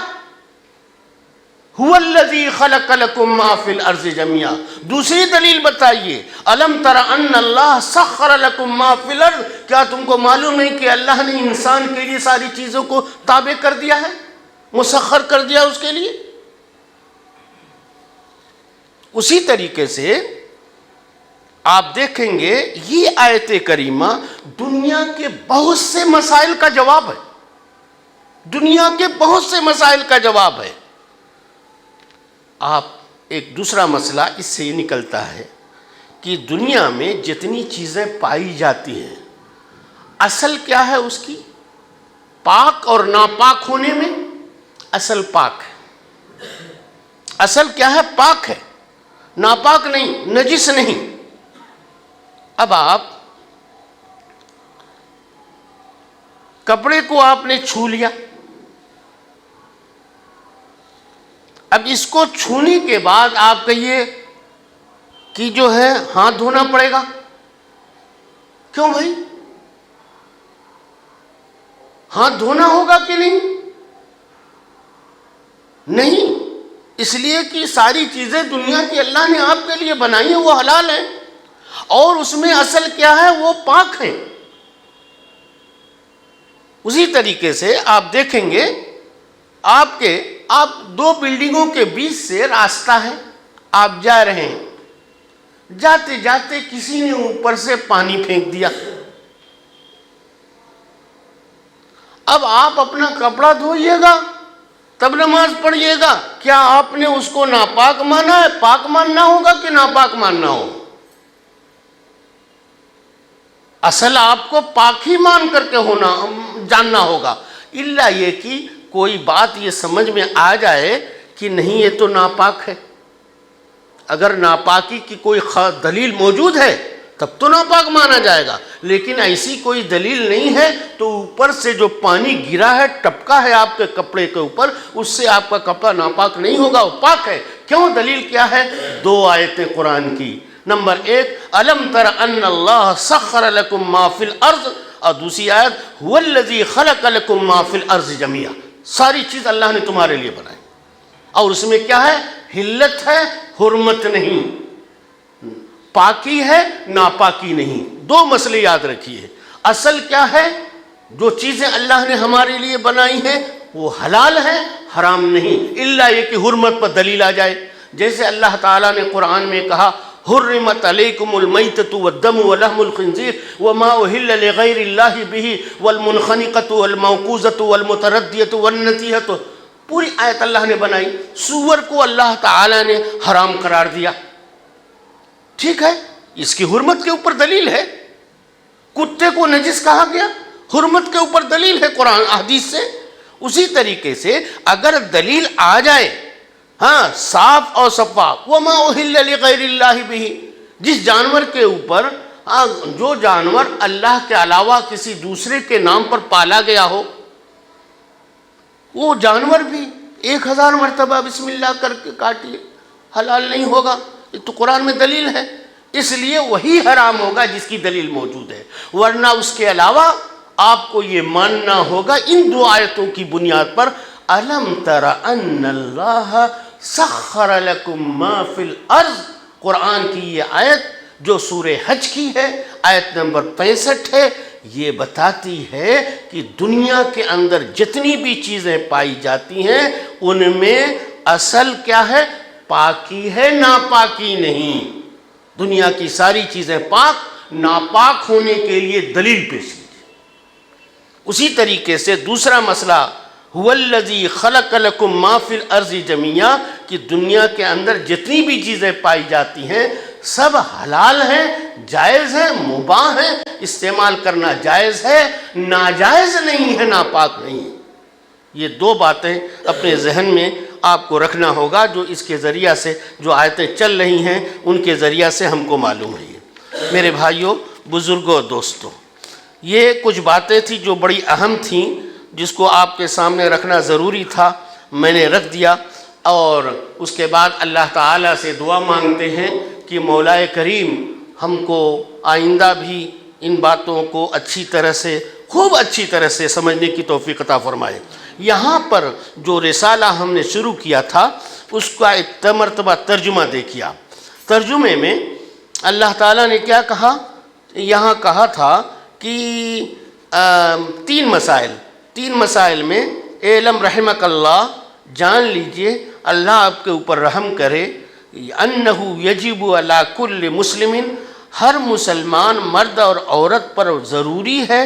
هو الذی خلق لکم ما فی الارض جمیعا۔ دوسری دلیل بتائیے، الم تر ان اللہ سخر لکم ما فی الارض۔ کیا تم کو معلوم نہیں کہ اللہ نے انسان کے لیے ساری چیزوں کو تابع کر دیا ہے، مسخر کر دیا اس کے لیے؟ اسی طریقے سے آپ دیکھیں گے یہ آیت کریمہ دنیا کے بہت سے مسائل کا جواب ہے، دنیا کے بہت سے مسائل کا جواب ہے۔ آپ ایک دوسرا مسئلہ اس سے یہ نکلتا ہے کہ دنیا میں جتنی چیزیں پائی جاتی ہیں اصل کیا ہے اس کی؟ پاک اور ناپاک ہونے میں اصل پاک ہے۔ اصل کیا ہے؟ پاک ہے، ناپاک نہیں، نجس نہیں۔ اب آپ کپڑے کو آپ نے چھو لیا، اب اس کو چھونے کے بعد آپ کہیے کہ جو ہے ہاتھ دھونا پڑے گا. کیوں بھائی؟ ہاتھ دھونا ہوگا کہ نہیں؟ نہیں، اس لیے کہ ساری چیزیں دنیا کی اللہ نے آپ کے لیے بنائی ہیں، وہ حلال ہیں، اور اس میں اصل کیا ہے؟ وہ پاک ہیں. اسی طریقے سے آپ دیکھیں گے آپ دو بلڈنگوں کے بیچ سے راستہ ہے، آپ جا رہے ہیں، جاتے جاتے کسی نے اوپر سے پانی پھینک دیا. اب آپ اپنا کپڑا دھوئیے گا تب نماز پڑھیے گا، کیا آپ نے اس کو ناپاک مانا ہے؟ پاک ماننا ہوگا کہ ناپاک ماننا ہوگا؟ اصل آپ کو پاک ہی مان کر کے جاننا ہوگا، الا یہ کہ کوئی بات یہ سمجھ میں آ جائے کہ نہیں یہ تو ناپاک ہے. اگر ناپاکی کی کوئی دلیل موجود ہے تب تو ناپاک مانا جائے گا، لیکن ایسی کوئی دلیل نہیں ہے تو اوپر سے جو پانی گرا ہے، ٹپکا ہے آپ کے کپڑے کے اوپر، اس سے آپ کا کپڑا ناپاک نہیں ہوگا، وہ پاک ہے. کیوں؟ دلیل کیا ہے؟ دو آیتیں قرآن کی. نمبر 1 الم تر ان اللہ سخر لکم ما فی الارض، اور دوسری آیت هو الذی خلق لکم ما فی الارض جميعا. ساری چیز اللہ نے تمہارے لیے بنائی، اور اس میں کیا ہے؟ حلت ہے، حرمت نہیں، پاکی ہے، ناپاکی نہیں. دو مسئلے یاد رکھیے. اصل کیا ہے؟ جو چیزیں اللہ نے ہمارے لیے بنائی ہیں وہ حلال ہیں، حرام نہیں، الا یہ کہ حرمت پر دلیل آ جائے. جیسے اللہ تعالیٰ نے قرآن میں کہا حرمت علیکم المیتۃ والدم ولحم الخنزیر وما اہل لغیر اللہ بہ والمنخنقۃ والموقوذۃ والمتردیۃ والنطیحۃ. پوری آیت اللہ نے بنائی. سور کو اللہ تعالیٰ نے حرام قرار دیا، ٹھیک ہے، اس کی حرمت کے اوپر دلیل ہے. کتے کو نجس کہا گیا، حرمت کے اوپر دلیل ہے قرآن حدیث سے. اسی طریقے سے اگر دلیل آ جائے ہاں صاف اور شفاف، وما اہل لغیر اللہ بہ، جس جانور کے اوپر جو جانور اللہ کے علاوہ کسی دوسرے کے نام پر پالا گیا ہو، وہ جانور بھی 1000 مرتبہ بسم اللہ کر کے کاٹیے، حلال نہیں ہوگا. یہ تو قرآن میں دلیل ہے، اس لیے وہی حرام ہوگا جس کی دلیل موجود ہے. ورنہ اس کے علاوہ آپ کو یہ ماننا ہوگا ان دو آیتوں کی بنیاد پر الم تر ان اللہ سخر لکم ما فی الارض. قرآن کی یہ آیت جو سورہ حج کی ہے، آیت نمبر 65 ہے، یہ بتاتی ہے کہ دنیا کے اندر جتنی بھی چیزیں پائی جاتی ہیں ان میں اصل کیا ہے؟ پاکی ہے، ناپاکی نہیں. دنیا کی ساری چیزیں پاک، ناپاک ہونے کے لیے دلیل پیش کی. اسی طریقے سے دوسرا مسئلہ هو الذی خلق لکم ما فی الارض جميعا، کہ دنیا کے اندر جتنی بھی چیزیں پائی جاتی ہیں سب حلال ہیں، جائز ہیں، مباح ہیں، استعمال کرنا جائز ہے، ناجائز نہیں ہے، ناپاک نہیں ہے. یہ دو باتیں اپنے ذہن میں آپ کو رکھنا ہوگا، جو اس کے ذریعہ سے جو آیتیں چل رہی ہیں ان کے ذریعہ سے ہم کو معلوم ہے. میرے بھائیوں، بزرگوں، دوستوں، یہ کچھ باتیں تھیں جو بڑی اہم تھیں، جس کو آپ کے سامنے رکھنا ضروری تھا، میں نے رکھ دیا. اور اس کے بعد اللہ تعالیٰ سے دعا مانگتے ہیں کہ مولا کریم ہم کو آئندہ بھی ان باتوں کو اچھی طرح سے، خوب اچھی طرح سے سمجھنے کی توفیق عطا فرمائے. یہاں پر جو رسالہ ہم نے شروع کیا تھا اس کا ایک مرتبہ ترجمہ دیکھیا. ترجمے میں اللہ تعالیٰ نے کیا کہا؟ یہاں کہا تھا کہ تین مسائل میں اعلم رحمک اللہ، جان لیجئے اللہ آپ کے اوپر رحم کرے، انہ یجب علی کل مسلم، ہر مسلمان مرد اور عورت پر ضروری ہے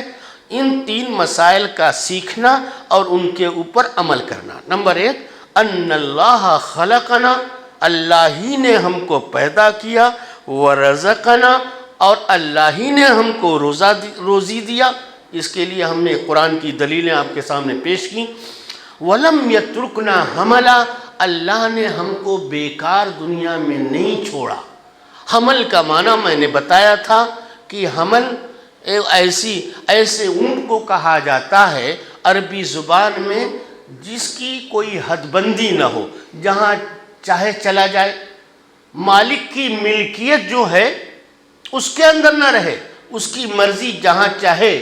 ان 3 مسائل کا سیکھنا اور ان کے اوپر عمل کرنا. نمبر 1 ان اللہ خلقنا، اللہ ہی نے ہم کو پیدا کیا، ورزقنا، اور اللہ ہی نے ہم کو روزی دیا. اس کے لیے ہم نے قرآن کی دلیلیں آپ کے سامنے پیش کی. ولم یترکنا حملا، اللہ نے ہم کو بیکار دنیا میں نہیں چھوڑا. حمل کا معنی میں نے بتایا تھا کہ حمل ایسے اونٹ کو کہا جاتا ہے عربی زبان میں جس کی کوئی حد بندی نہ ہو، جہاں چاہے چلا جائے، مالک کی ملکیت جو ہے اس کے اندر نہ رہے، اس کی مرضی جہاں چاہے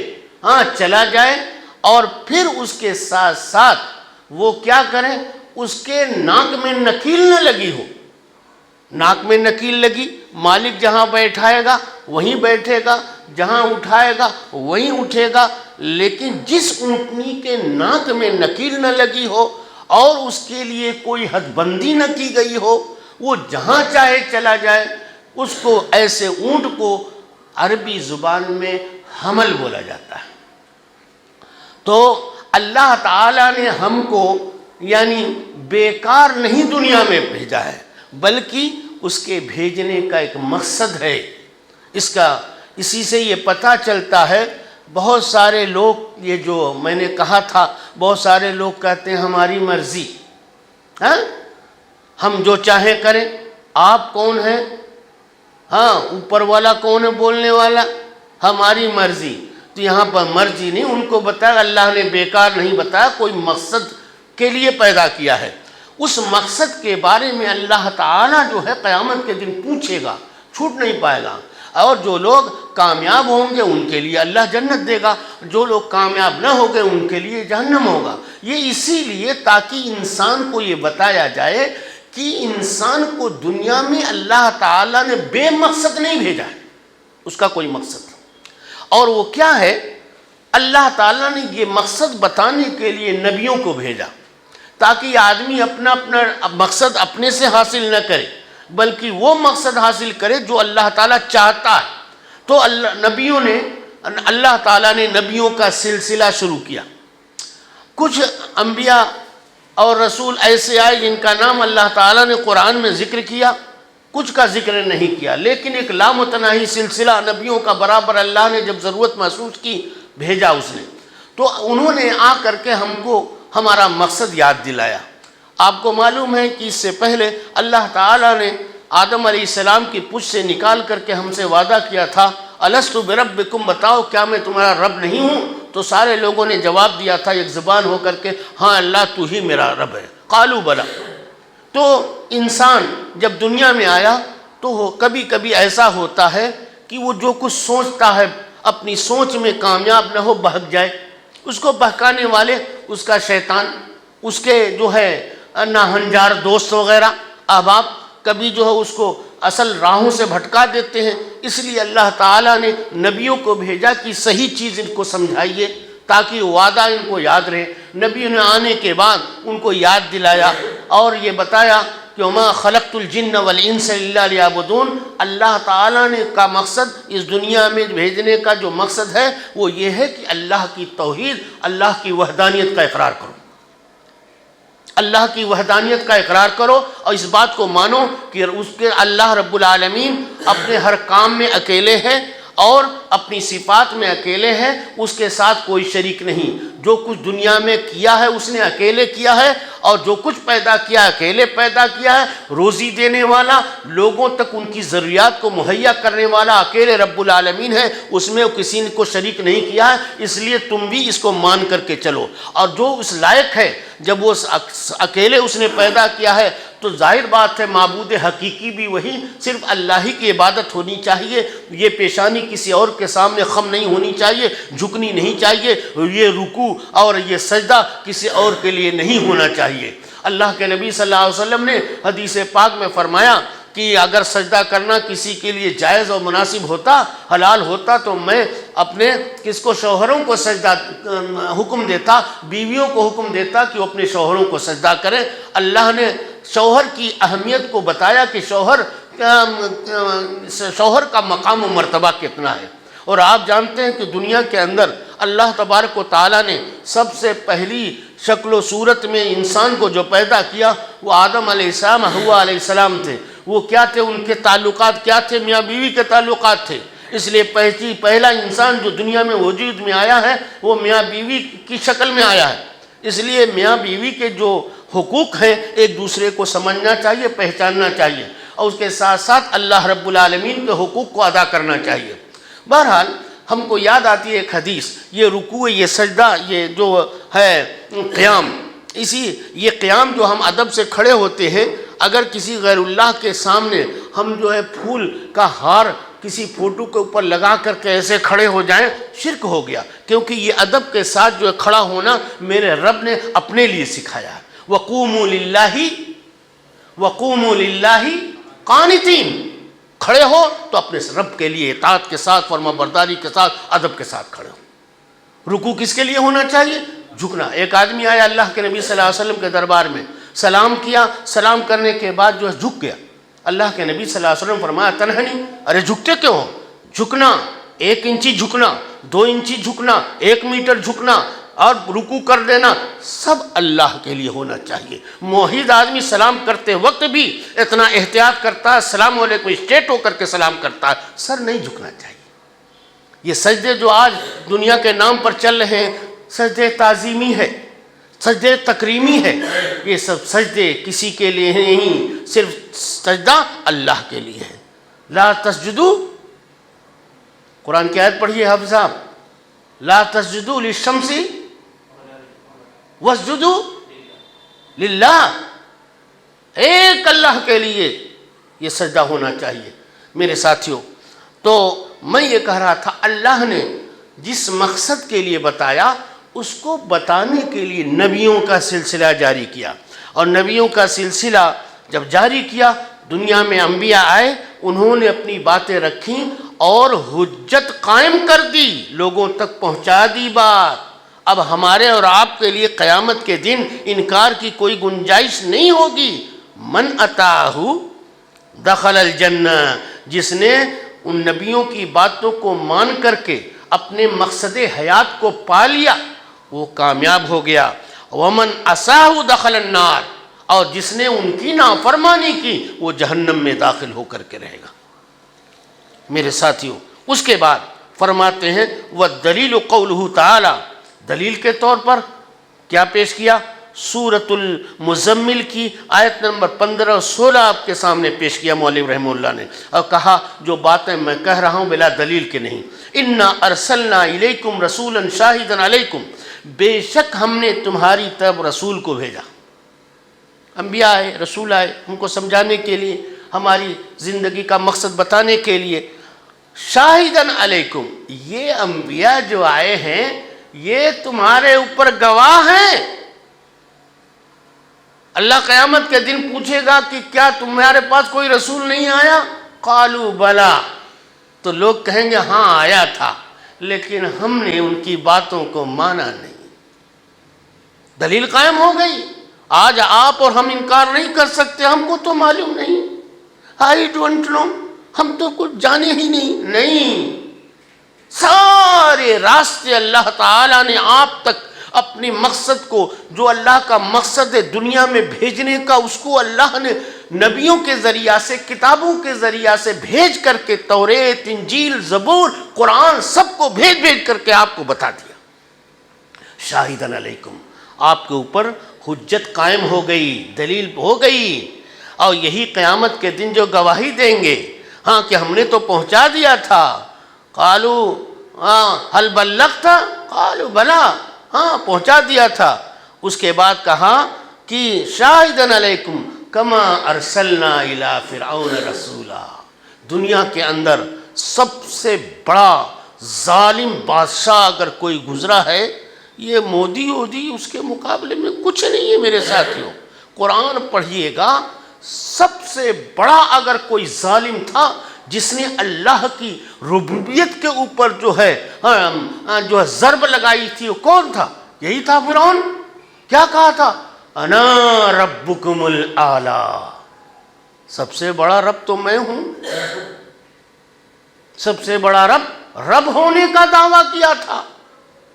چلا جائے، اور پھر اس کے ساتھ ساتھ وہ کیا کریں، اس کے ناک میں نکیل نہ لگی ہو۔ ناک میں نکیل لگی، مالک جہاں بیٹھائے گا وہیں بیٹھے گا، جہاں اٹھائے گا وہیں اٹھے گا، لیکن جس اونٹنی کے ناک میں نکیل نہ لگی ہو اور اس کے لیے کوئی حد بندی نہ کی گئی ہو، وہ جہاں چاہے چلا جائے، اس کو، ایسے اونٹ کو عربی زبان میں حمل بولا جاتا ہے۔ تو اللہ تعالیٰ نے ہم کو یعنی بیکار نہیں دنیا میں بھیجا ہے، بلکہ اس کے بھیجنے کا ایک مقصد ہے۔ اسی سے یہ پتہ چلتا ہے، بہت سارے لوگ، یہ جو میں نے کہا تھا، بہت سارے لوگ کہتے ہیں ہماری مرضی، ہم جو چاہیں کریں، آپ کون ہیں، اوپر والا کون ہے بولنے والا، ہماری مرضی۔ تو یہاں پر مرضی نہیں، ان کو بتایا اللہ نے بیکار نہیں بتایا، کوئی مقصد کے لیے پیدا کیا ہے۔ اس مقصد کے بارے میں اللہ تعالیٰ جو ہے قیامت کے دن پوچھے گا، چھوٹ نہیں پائے گا، اور جو لوگ کامیاب ہوں گے ان کے لیے اللہ جنت دے گا، جو لوگ کامیاب نہ ہوں گے ان کے لیے جہنم ہوگا۔ یہ اسی لیے تاکہ انسان کو یہ بتایا جائے کہ انسان کو دنیا میں اللہ تعالیٰ نے بے مقصد نہیں بھیجا ہے، اس کا کوئی مقصد، اور وہ کیا ہے، اللہ تعالیٰ نے یہ مقصد بتانے کے لیے نبیوں کو بھیجا، تاکہ آدمی اپنا مقصد اپنے سے حاصل نہ کرے، بلکہ وہ مقصد حاصل کرے جو اللہ تعالیٰ چاہتا ہے۔ تو اللہ تعالیٰ نے نبیوں کا سلسلہ شروع کیا۔ کچھ انبیاء اور رسول ایسے آئے جن کا نام اللہ تعالیٰ نے قرآن میں ذکر کیا، کچھ کا ذکر نہیں کیا، لیکن ایک لامتناہی سلسلہ نبیوں کا برابر اللہ نے جب ضرورت محسوس کی بھیجا اس نے، تو انہوں نے آ کر کے ہم کو ہمارا مقصد یاد دلایا۔ آپ کو معلوم ہے کہ اس سے پہلے اللہ تعالیٰ نے آدم علیہ السلام کی پشت سے نکال کر کے ہم سے وعدہ کیا تھا، الستُ بربکم، بتاؤ کیا میں تمہارا رب نہیں ہوں؟ تو سارے لوگوں نے جواب دیا تھا ایک زبان ہو کر کے، ہاں اللہ تو ہی میرا رب ہے، قالوا بلا۔ تو انسان جب دنیا میں آیا تو کبھی کبھی ایسا ہوتا ہے کہ وہ جو کچھ سوچتا ہے اپنی سوچ میں کامیاب نہ ہو، بہک جائے، اس کو بہکانے والے اس کا شیطان، اس کے جو ہے ناہنجار دوست وغیرہ احباب کبھی جو ہے اس کو اصل راہوں سے بھٹکا دیتے ہیں۔ اس لیے اللہ تعالیٰ نے نبیوں کو بھیجا کہ صحیح چیز ان کو سمجھائیے تاکہ وعدہ ان کو یاد رہے۔ نبی نے آنے کے بعد ان کو یاد دلایا اور یہ بتایا کہ وَمَا خَلَقْتُ الْجِنَّ وَالْإِنسَ إِلَّا لِيَعْبُدُونَ۔ اللہ تعالیٰ نے کا مقصد، اس دنیا میں بھیجنے کا جو مقصد ہے وہ یہ ہے کہ اللہ کی توحید، اللہ کی وحدانیت کا اقرار کرو، اللہ کی وحدانیت کا اقرار کرو، اور اس بات کو مانو کہ اس کے اللہ رب العالمین اپنے ہر کام میں اکیلے ہیں اور اپنی صفات میں اکیلے ہیں، اس کے ساتھ کوئی شریک نہیں۔ جو کچھ دنیا میں کیا ہے اس نے اکیلے کیا ہے، اور جو کچھ پیدا کیا ہے اکیلے پیدا کیا ہے۔ روزی دینے والا، لوگوں تک ان کی ضروریات کو مہیا کرنے والا اکیلے رب العالمین ہے، اس میں کسی نے کو شریک نہیں کیا ہے۔ اس لیے تم بھی اس کو مان کر کے چلو، اور جو اس لائق ہے، جب وہ اکیلے اس نے پیدا کیا ہے تو ظاہر بات ہے معبود حقیقی بھی وہی، صرف اللہ ہی کی عبادت ہونی چاہیے۔ یہ پیشانی کسی اور کے سامنے خم نہیں ہونی چاہیے، جھکنی نہیں چاہیے، یہ رکوع اور یہ سجدہ کسی اور کے لیے نہیں ہونا چاہیے۔ اللہ کے نبی صلی اللہ علیہ وسلم نے حدیث پاک میں فرمایا کہ اگر سجدہ کرنا کسی کے لیے جائز اور مناسب ہوتا، حلال ہوتا، تو میں اپنے کس کو شوہروں کو سجدہ حکم دیتا، بیویوں کو حکم دیتا کہ وہ اپنے شوہروں کو سجدہ کریں۔ اللہ نے شوہر کی اہمیت کو بتایا کہ شوہر کا مقام و مرتبہ کتنا ہے، اور آپ جانتے ہیں کہ دنیا کے اندر اللہ تبارک و تعالیٰ نے سب سے پہلی شکل و صورت میں انسان کو جو پیدا کیا وہ آدم علیہ السلام، حوا علیہ السلام تھے۔ وہ کیا تھے؟ ان کے تعلقات کیا تھے؟ میاں بیوی کے تعلقات تھے۔ اس لیے پہلا انسان جو دنیا میں وجود میں آیا ہے وہ میاں بیوی کی شکل میں آیا ہے۔ اس لیے میاں بیوی کے جو حقوق ہیں ایک دوسرے کو سمجھنا چاہیے، پہچاننا چاہیے، اور اس کے ساتھ ساتھ اللہ رب العالمین کے حقوق کو ادا کرنا چاہیے۔ بہرحال ہم کو یاد آتی ہے ایک حدیث، یہ رکوع، یہ سجدہ، یہ جو ہے قیام، یہ قیام جو ہم ادب سے کھڑے ہوتے ہیں، اگر کسی غیر اللہ کے سامنے ہم جو ہے پھول کا ہار کسی فوٹو کے اوپر لگا کر کے ایسے کھڑے ہو جائیں، شرک ہو گیا، کیونکہ یہ ادب کے ساتھ جو ہے کھڑا ہونا میرے رب نے اپنے لیے سکھایا ہے۔ وَقُومُوا لِلَّهِ قَانِتِينَ، کھڑے ہو تو اپنے رب کے لیے اطاعت کے ساتھ، فرما برداری کے ساتھ، ادب کے ساتھ کھڑے ہو۔ رکوع کس کے لیے ہونا چاہیے؟ جھکنا۔ ایک آدمی آیا اللہ کے نبی صلی اللہ علیہ وسلم کے دربار میں، سلام کیا، سلام کرنے کے بعد جو ہے جھک گیا۔ اللہ کے نبی صلی اللہ علیہ وسلم فرمایا تنہنی، ارے جھکتے کیوں ہو؟ جھکنا 1 انچی جھکنا، 2 انچی جھکنا، 1 میٹر جھکنا اور رکوع کر دینا سب اللہ کے لیے ہونا چاہیے۔ موحد آدمی سلام کرتے وقت بھی اتنا احتیاط کرتا ہے، السلام علیکم اسٹریٹ ہو کر کے سلام کرتا ہے، سر نہیں جھکنا چاہیے۔ یہ سجدے جو آج دنیا کے نام پر چل رہے ہیں، سجدے تعظیمی ہے، سجدے تکریمی ہے، یہ سب سجدے کسی کے لیے نہیں، صرف سجدہ اللہ کے لیے ہے۔ لا تسجدو، قرآن کی آیت پڑھیے حافظ صاحب، لا تسجدو للشمس واسجدوا للہ، ایک اللہ کے لیے یہ سجدہ ہونا چاہیے۔ میرے ساتھیوں، تو میں یہ کہہ رہا تھا، اللہ نے جس مقصد کے لیے بتایا اس کو بتانے کے لیے نبیوں کا سلسلہ جاری کیا، اور نبیوں کا سلسلہ جب جاری کیا، دنیا میں انبیاء آئے، انہوں نے اپنی باتیں رکھیں اور حجت قائم کر دی، لوگوں تک پہنچا دی بات۔ اب ہمارے اور آپ کے لیے قیامت کے دن انکار کی کوئی گنجائش نہیں ہوگی۔ من اتاہ دخل الجنہ، جس نے ان نبیوں کی باتوں کو مان کر کے اپنے مقصد حیات کو پا لیا وہ کامیاب ہو گیا۔ ومن عصاہ دخل النار، اور جس نے ان کی نافرمانی کی وہ جہنم میں داخل ہو کر کے رہے گا۔ میرے ساتھیوں، اس کے بعد فرماتے ہیں والدلیل قولہ تعالی، دلیل کے طور پر کیا پیش کیا؟ سورۃ المزمل کی آیت نمبر 15 اور 16 آپ کے سامنے پیش کیا مولوی رحمہ اللہ نے، اور کہا جو باتیں میں کہہ رہا ہوں بلا دلیل کے نہیں۔ انا ارسلنا الیکم رسولا شاہدا علیکم، بے شک ہم نے تمہاری طرف رسول کو بھیجا۔ انبیاء آئے، رسول آئے ہم کو سمجھانے کے لیے، ہماری زندگی کا مقصد بتانے کے لیے۔ شاہدن علیکم، یہ انبیاء جو آئے ہیں یہ تمہارے اوپر گواہ ہیں۔ اللہ قیامت کے دن پوچھے گا کہ کیا تمہارے پاس کوئی رسول نہیں آیا؟ قالوا بلا، تو لوگ کہیں گے ہاں آیا تھا، لیکن ہم نے ان کی باتوں کو مانا نہیں۔ دلیل قائم ہو گئی۔ آج آپ اور ہم انکار نہیں کر سکتے، ہم کو تو معلوم نہیں، آئی ڈونٹ نو، ہم تو کچھ جانے ہی نہیں۔ سارے راستے اللہ تعالیٰ نے آپ تک اپنی مقصد کو، جو اللہ کا مقصد ہے دنیا میں بھیجنے کا، اس کو اللہ نے نبیوں کے ذریعہ سے، کتابوں کے ذریعہ سے بھیج کر کے، توریت، انجیل، زبور، قرآن سب کو بھیج کر کے آپ کو بتا دیا۔ شاہدن علیکم، آپ کے اوپر حجت قائم ہو گئی، دلیل ہو گئی، اور یہی قیامت کے دن جو گواہی دیں گے، ہاں کہ ہم نے تو پہنچا دیا تھا۔ قالوا حل بلغت، قالوا بلا، ہاں پہنچا دیا تھا۔ اس کے بعد کہا کہ شاہدن علیکم کما ارسلنا الی فرعون رسولا، دنیا کے اندر سب سے بڑا ظالم بادشاہ اگر کوئی گزرا ہے، یہ مودی اس کے مقابلے میں کچھ نہیں ہے۔ میرے ساتھیوں، قرآن پڑھیے گا، سب سے بڑا اگر کوئی ظالم تھا جس نے اللہ کی ربوبیت کے اوپر جو ہے ضرب لگائی تھی، وہ کون تھا؟ یہی تھا فرعون۔ کیا کہا تھا؟ انا ربکم الاعلی، سب سے بڑا رب تو میں ہوں۔ سب سے بڑا رب ہونے کا دعویٰ کیا تھا۔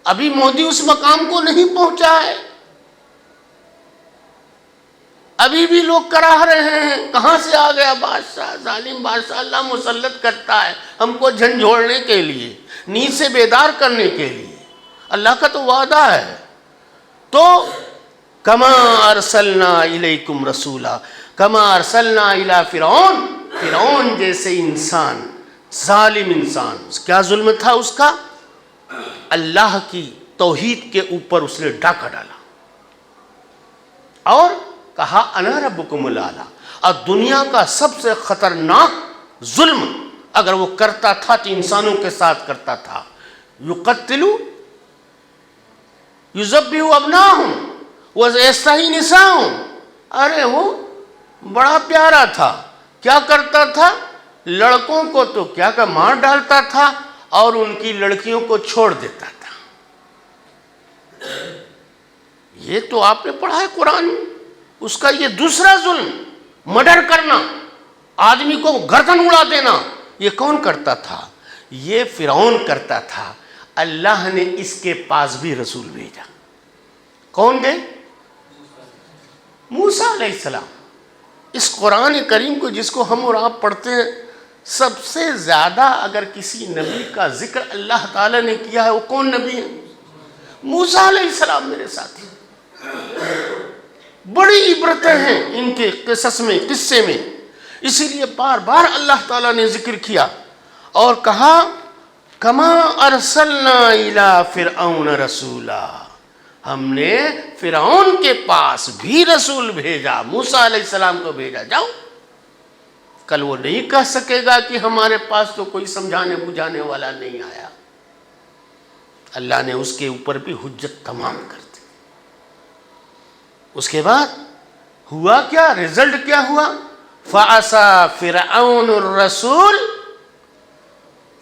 ابھی مودی اس مقام کو نہیں پہنچا ہے، ابھی بھی لوگ کراہ رہے ہیں کہاں سے آ گیا بادشاہ، ظالم بادشاہ، اللہ مسلط کرتا ہے ہم کو جھنجھوڑنے کے لیے، نیند سے بیدار کرنے کے لیے۔ اللہ کا تو وعدہ ہے۔ تو کما ارسلنا الیکم رسولا کما ارسلنا الی فرعون، فرعون جیسے انسان ظالم انسان. کیا ظلم تھا اس کا؟ اللہ کی توحید کے اوپر اس نے ڈاکہ ڈالا اور کہا انا ربکم الاعلی. اور دنیا کا سب سے خطرناک ظلم اگر وہ کرتا تھا تو انسانوں کے ساتھ کرتا تھا. یقتل یذبح ابناہم ویستحیی نساءہم. ارے وہ بڑا پیارا تھا. کیا کرتا تھا؟ لڑکوں کو تو کیا کہ مار ڈالتا تھا اور ان کی لڑکیوں کو چھوڑ دیتا تھا. یہ تو آپ نے پڑھا ہے قرآن میں. اس کا یہ دوسرا ظلم، مرڈر کرنا، آدمی کو گردن اڑا دینا، یہ کون کرتا تھا؟ یہ فرعون کرتا تھا. اللہ نے اس کے پاس بھی رسول بھیجا. کون گئے؟ موسیٰ علیہ السلام. اس قرآن کریم کو جس کو ہم اور آپ پڑھتے ہیں، سب سے زیادہ اگر کسی نبی کا ذکر اللہ تعالیٰ نے کیا ہے وہ کون نبی ہے؟ موسیٰ علیہ السلام. میرے ساتھی، بڑی عبرتیں ہیں ان کے قصص میں، قصے میں. اسی لیے بار بار اللہ تعالیٰ نے ذکر کیا اور کہا کما ارسلنا الی فرعون رسولا. ہم نے فرعون کے پاس بھی رسول بھیجا، موسیٰ علیہ السلام کو بھیجا. جاؤ، کل وہ نہیں کہہ سکے گا کہ ہمارے پاس تو کوئی سمجھانے بجھانے والا نہیں آیا. اللہ نے اس کے اوپر بھی حجت تمام کر دی. اس کے بعد ہوا کیا؟ رزلٹ کیا ہوا؟ فعصى فرعون الرسول.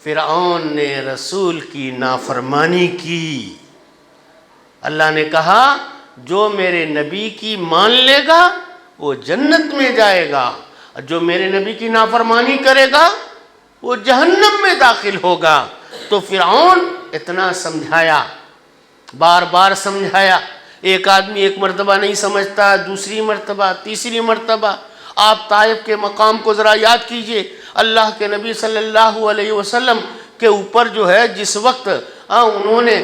فرعون نے رسول کی نافرمانی کی. اللہ نے کہا جو میرے نبی کی مان لے گا وہ جنت میں جائے گا، جو میرے نبی کی نافرمانی کرے گا وہ جہنم میں داخل ہوگا. تو فرعون اتنا سمجھایا، بار بار سمجھایا. ایک آدمی ایک مرتبہ نہیں سمجھتا، دوسری مرتبہ، تیسری مرتبہ. آپ طائف کے مقام کو ذرا یاد کیجئے. اللہ کے نبی صلی اللہ علیہ وسلم کے اوپر جو ہے جس وقت انہوں نے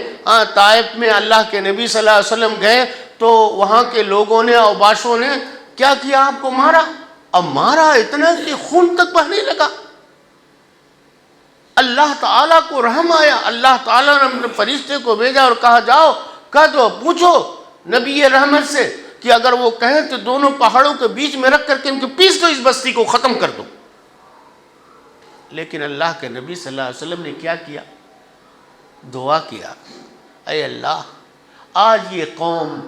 طائف میں اللہ کے نبی صلی اللہ علیہ وسلم گئے تو وہاں کے لوگوں نے، اوباشوں نے کیا کیا؟ آپ کو مارا. اب مارا اتنا کہ خون تک بہنے لگا. اللہ تعالیٰ کو رحم آیا. اللہ تعالیٰ نے اپنے فرشتے کو بھیجا اور کہا جاؤ کہہ دو، پوچھو نبی رحمت سے کہ اگر وہ کہیں تو دونوں پہاڑوں کے بیچ میں رکھ کر کے ان کو پیس دو، اس بستی کو ختم کر دو. لیکن اللہ کے نبی صلی اللہ علیہ وسلم نے کیا کیا؟ دعا کیا، اے اللہ آج یہ قوم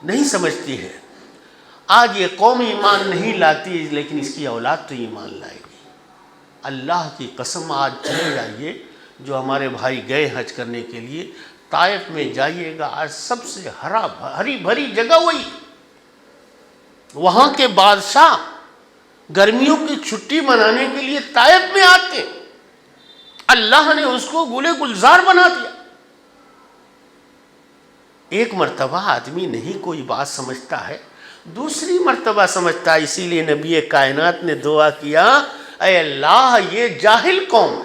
نہیں سمجھتی ہے، آج یہ قوم ایمان نہیں لاتی، لیکن اس کی اولاد تو ایمان لائے گی. اللہ کی قسم آج چلے جائیے، جو ہمارے بھائی گئے حج کرنے کے لیے، طائف میں جائیے گا. آج سب سے ہری بھری جگہ وہی. وہاں کے بادشاہ گرمیوں کی چھٹی منانے کے لیے طائف میں آتے. اللہ نے اس کو گلے گلزار بنا دیا. ایک مرتبہ آدمی نہیں کوئی بات سمجھتا ہے، دوسری مرتبہ سمجھتا ہے. اسی لیے نبی کائنات نے دعا کیا، اے اللہ یہ جاہل قوم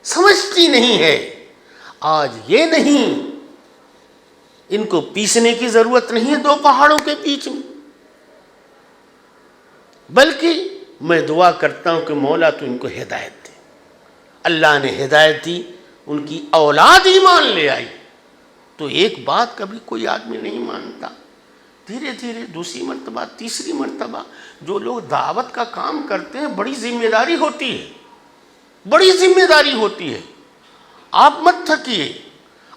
سمجھتی نہیں ہے، آج یہ نہیں، ان کو پیسنے کی ضرورت نہیں ہے دو پہاڑوں کے بیچ میں، بلکہ میں دعا کرتا ہوں کہ مولا تو ان کو ہدایت دے. اللہ نے ہدایت دی، ان کی اولاد ایمان لے آئی. تو ایک بات کبھی کوئی آدمی نہیں مانتا. دھیرے دھیرے دوسری مرتبہ، تیسری مرتبہ جو لوگ دعوت کا کام کرتے ہیں، بڑی ذمہ داری ہوتی ہے، بڑی ذمہ داری ہوتی ہے. آپ مت تھکیے.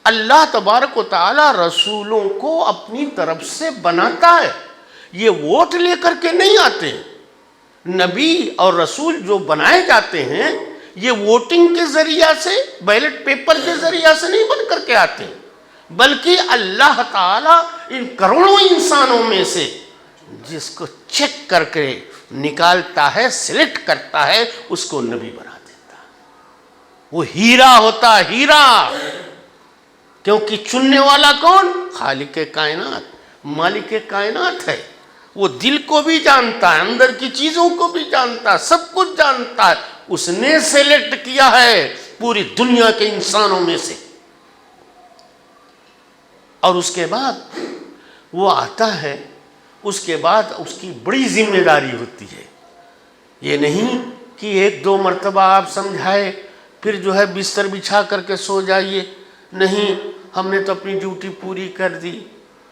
اللہ تبارک و تعالی رسولوں کو اپنی طرف سے بناتا ہے، یہ ووٹ لے کر کے نہیں آتے. نبی اور رسول جو بنائے جاتے ہیں یہ ووٹنگ کے ذریعہ سے، بیلٹ پیپر کے ذریعہ سے نہیں بن کر کے آتے، بلکہ اللہ تعالیٰ ان کروڑوں انسانوں میں سے جس کو چیک کر کے نکالتا ہے، سلیکٹ کرتا ہے، اس کو نبی بنا دیتا ہے. وہ ہیرا ہوتا ہے، ہیرا. کیونکہ چننے والا کون؟ خالق کائنات، مالک کائنات ہے. وہ دل کو بھی جانتا ہے، اندر کی چیزوں کو بھی جانتا ہے، سب کچھ جانتا ہے. اس نے سلیکٹ کیا ہے پوری دنیا کے انسانوں میں سے. اور اس کے بعد وہ آتا ہے، اس کے بعد اس کی بڑی ذمہ داری ہوتی ہے. یہ نہیں کہ 1-2 مرتبہ آپ سمجھائے پھر جو ہے بستر بچھا کر کے سو جائیے، نہیں، ہم نے تو اپنی ڈیوٹی پوری کر دی۔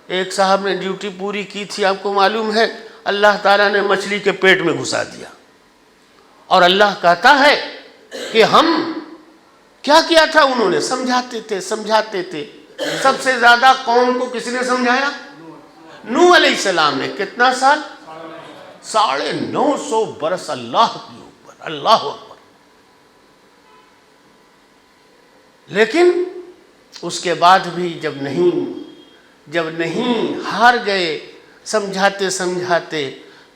ایک صاحب نے ڈیوٹی پوری کی تھی، آپ کو معلوم ہے، اللہ تعالیٰ نے مچھلی کے پیٹ میں گھسا دیا، اور اللہ کہتا ہے کہ ہم کیا کیا تھا، انہوں نے سمجھاتے تھے۔ سب سے زیادہ قوم کو کس نے سمجھایا؟ نوح علیہ السلام نے۔ کتنا سال؟ 950 برس اللہ کے اوپر، اللہ اکبر۔ لیکن اس کے بعد بھی جب نہیں ہار گئے سمجھاتے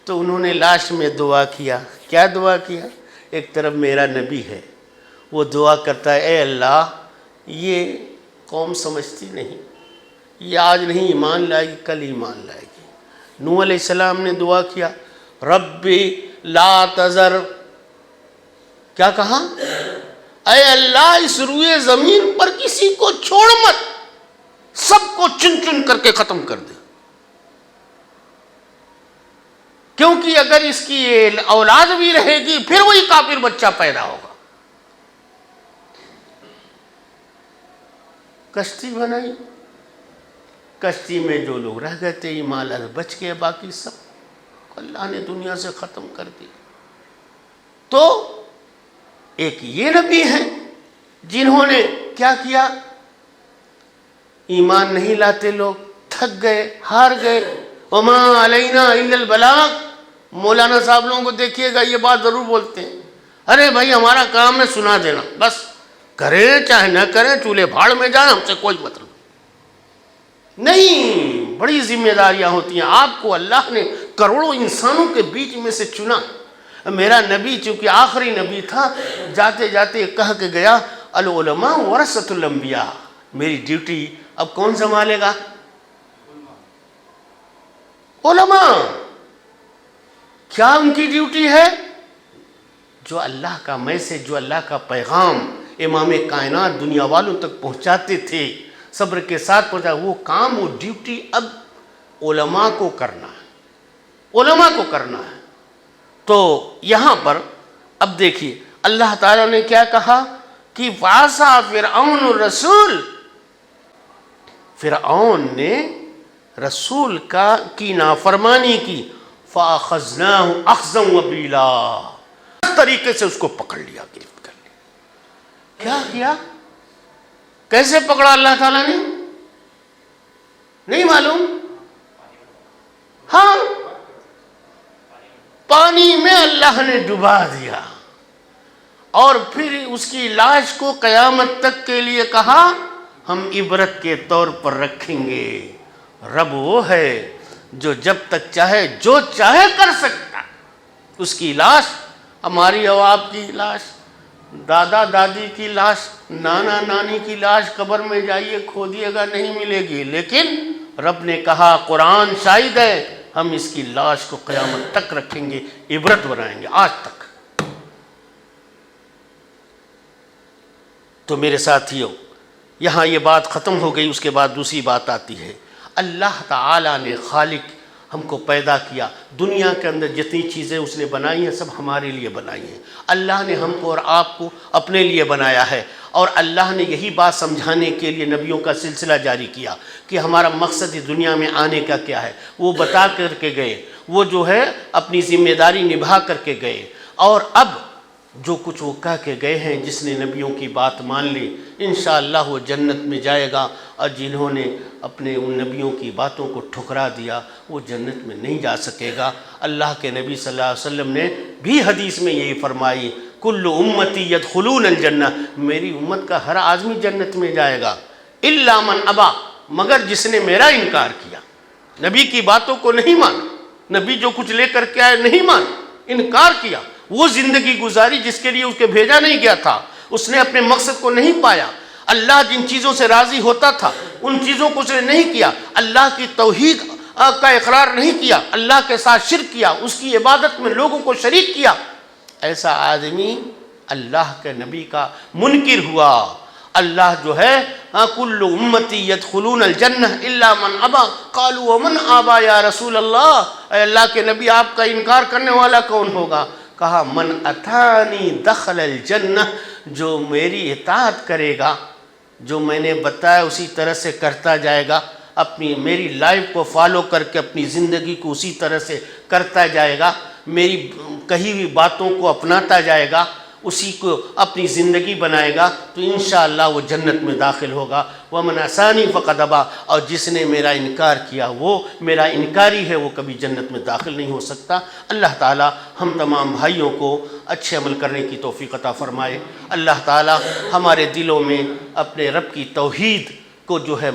تو انہوں نے لاش میں دعا کیا۔ کیا دعا کیا؟ ایک طرف میرا نبی ہے، وہ دعا کرتا ہے، اے اللہ یہ قوم سمجھتی نہیں، یہ آج نہیں ایمان لائے گی، کل ایمان لائے گی۔ نوح علیہ السلام نے دعا کیا، ربی لا تذر، کیا کہا؟ اے اللہ اس روئے زمین پر کسی کو چھوڑ مت، سب کو چن کر کے ختم کر دے، کیونکہ اگر اس کی اولاد بھی رہے گی پھر وہی کافر بچہ پیدا ہوگا۔ کشتی بنائی، کشتی میں جو لوگ رہ گئے تھے ایمان لائے بچ گئے، باقی سب اللہ نے دنیا سے ختم کر دی۔ تو ایک یہ نبی ہیں جنہوں نے کیا کیا؟ ایمان نہیں لاتے لوگ، تھک گئے، ہار گئے، وما علینا الا البلاغ۔ مولانا صاحب لوگوں کو دیکھیے گا یہ بات ضرور بولتے ہیں، ارے بھائی ہمارا کام ہے سنا دینا، بس کریں چاہے نہ کریں، چولہے بھاڑ میں جائیں، ہم سے کوئی مطلب نہیں۔ بڑی ذمہ داریاں ہوتی ہیں۔ آپ کو اللہ نے کروڑوں انسانوں کے بیچ میں سے چنا۔ میرا نبی چونکہ آخری نبی تھا، جاتے جاتے کہہ کے گیا، العلماء ورثۃ الانبیاء، میری ڈیوٹی اب کون سنبھالے گا؟ علماء۔ کیا ان کی ڈیوٹی ہے؟ جو اللہ کا میسج، جو اللہ کا پیغام امام کائنات دنیا والوں تک پہنچاتے تھے، صبر کے ساتھ پہنچا، وہ کام، وہ ڈیوٹی اب علماء کو کرنا ہے، علماء کو کرنا ہے۔ تو یہاں پر اب دیکھیے اللہ تعالیٰ نے کیا کہا کہ وَعَصَىٰ فِرْعَوْنُ الرَّسُولَ، فرعون نے رسول کی نافرمانی کی، فَأَخَذْنَاهُ أَخْذًا وَبِيلًا، اس طریقے سے اس کو پکڑ لیا، گرفت کر لیا۔ کیا کیا؟ کیسے پکڑا اللہ تعالیٰ نے؟ نہیں معلوم؟ ہاں، پانی میں اللہ نے ڈبا دیا، اور پھر اس کی لاش کو قیامت تک کے لیے کہا ہم عبرت کے طور پر رکھیں گے۔ رب وہ ہے جو جب تک چاہے جو چاہے کر سکتا۔ اس کی لاش، ہماری اور آپ کی لاش، دادا دادی کی لاش، نانا نانی کی لاش قبر میں جائیے کھودیے گا نہیں ملے گی، لیکن رب نے کہا، قرآن شاہد ہے، ہم اس کی لاش کو قیامت تک رکھیں گے، عبرت بنائیں گے، آج تک۔ تو میرے ساتھیوں، یہاں یہ بات ختم ہو گئی، اس کے بعد دوسری بات آتی ہے۔ اللہ تعالیٰ نے، خالق ہم کو پیدا کیا، دنیا کے اندر جتنی چیزیں اس نے بنائی ہیں سب ہمارے لیے بنائی ہیں۔ اللہ نے ہم کو اور آپ کو اپنے لیے بنایا ہے، اور اللہ نے یہی بات سمجھانے کے لیے نبیوں کا سلسلہ جاری کیا کہ ہمارا مقصد اس دنیا میں آنے کا کیا ہے۔ وہ بتا کر کے گئے، وہ جو ہے اپنی ذمہ داری نبھا کر کے گئے، اور اب جو کچھ وہ کہہ کے گئے ہیں، جس نے نبیوں کی بات مان لی انشاءاللہ وہ جنت میں جائے گا، اور جنہوں نے اپنے ان نبیوں کی باتوں کو ٹھکرا دیا وہ جنت میں نہیں جا سکے گا۔ اللہ کے نبی صلی اللہ علیہ وسلم نے بھی حدیث میں یہی فرمائی، کل امتی یدخلون الجنہ، میری امت کا ہر آدمی جنت میں جائے گا، الا من ابا، مگر جس نے میرا انکار کیا، نبی کی باتوں کو نہیں مانا، نبی جو کچھ لے کر کے آئے نہیں مانا، انکار کیا، وہ زندگی گزاری جس کے لیے اس کے بھیجا نہیں گیا تھا، اس نے اپنے مقصد کو نہیں پایا، اللہ جن چیزوں سے راضی ہوتا تھا ان چیزوں کو اس نے نہیں کیا، اللہ کی توحید کا اقرار نہیں کیا، اللہ کے ساتھ شرک کیا، اس کی عبادت میں لوگوں کو شریک کیا، ایسا آدمی اللہ کے نبی کا منکر ہوا۔ اللہ جو ہے کل امتی یدخلون الجنہ الا من ابا، قالوا ومن ابا یا رسول اللہ، اے اللہ کے نبی آپ کا انکار کرنے والا کون ہوگا؟ کہا من اتانی دخل الجنہ، جو میری اطاعت کرے گا، جو میں نے بتایا اسی طرح سے کرتا جائے گا، میری لائف کو فالو کر کے اپنی زندگی کو اسی طرح سے کرتا جائے گا، میری کہی ہوئی باتوں کو اپناتا جائے گا، اسی کو اپنی زندگی بنائے گا، تو انشاءاللہ وہ جنت میں داخل ہوگا۔ وَمَنْ عَصَانِي فَقَدْ أَبَىٰ، اور جس نے میرا انکار کیا وہ میرا انکاری ہے، وہ کبھی جنت میں داخل نہیں ہو سکتا۔ اللہ تعالی ہم تمام بھائیوں کو اچھے عمل کرنے کی توفیق عطا فرمائے۔ اللہ تعالی ہمارے دلوں میں اپنے رب کی توحید کو جو ہے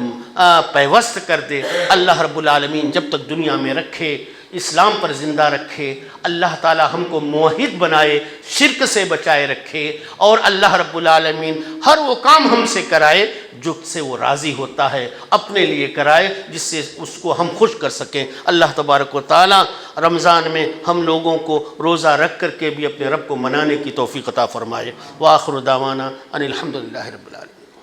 پیوست کر دے۔ اللہ رب العالمین جب تک دنیا میں رکھے، اسلام پر زندہ رکھے، اللہ تعالی ہم کو موحد بنائے، شرک سے بچائے رکھے، اور اللہ رب العالمین ہر وہ کام ہم سے کرائے جو سے وہ راضی ہوتا ہے، اپنے لیے کرائے جس سے اس کو ہم خوش کر سکیں۔ اللہ تبارک و تعالی رمضان میں ہم لوگوں کو روزہ رکھ کر کے بھی اپنے رب کو منانے کی توفیق عطا فرمائے۔ وآخر دعوانا ان الحمد للہ رب العالمین۔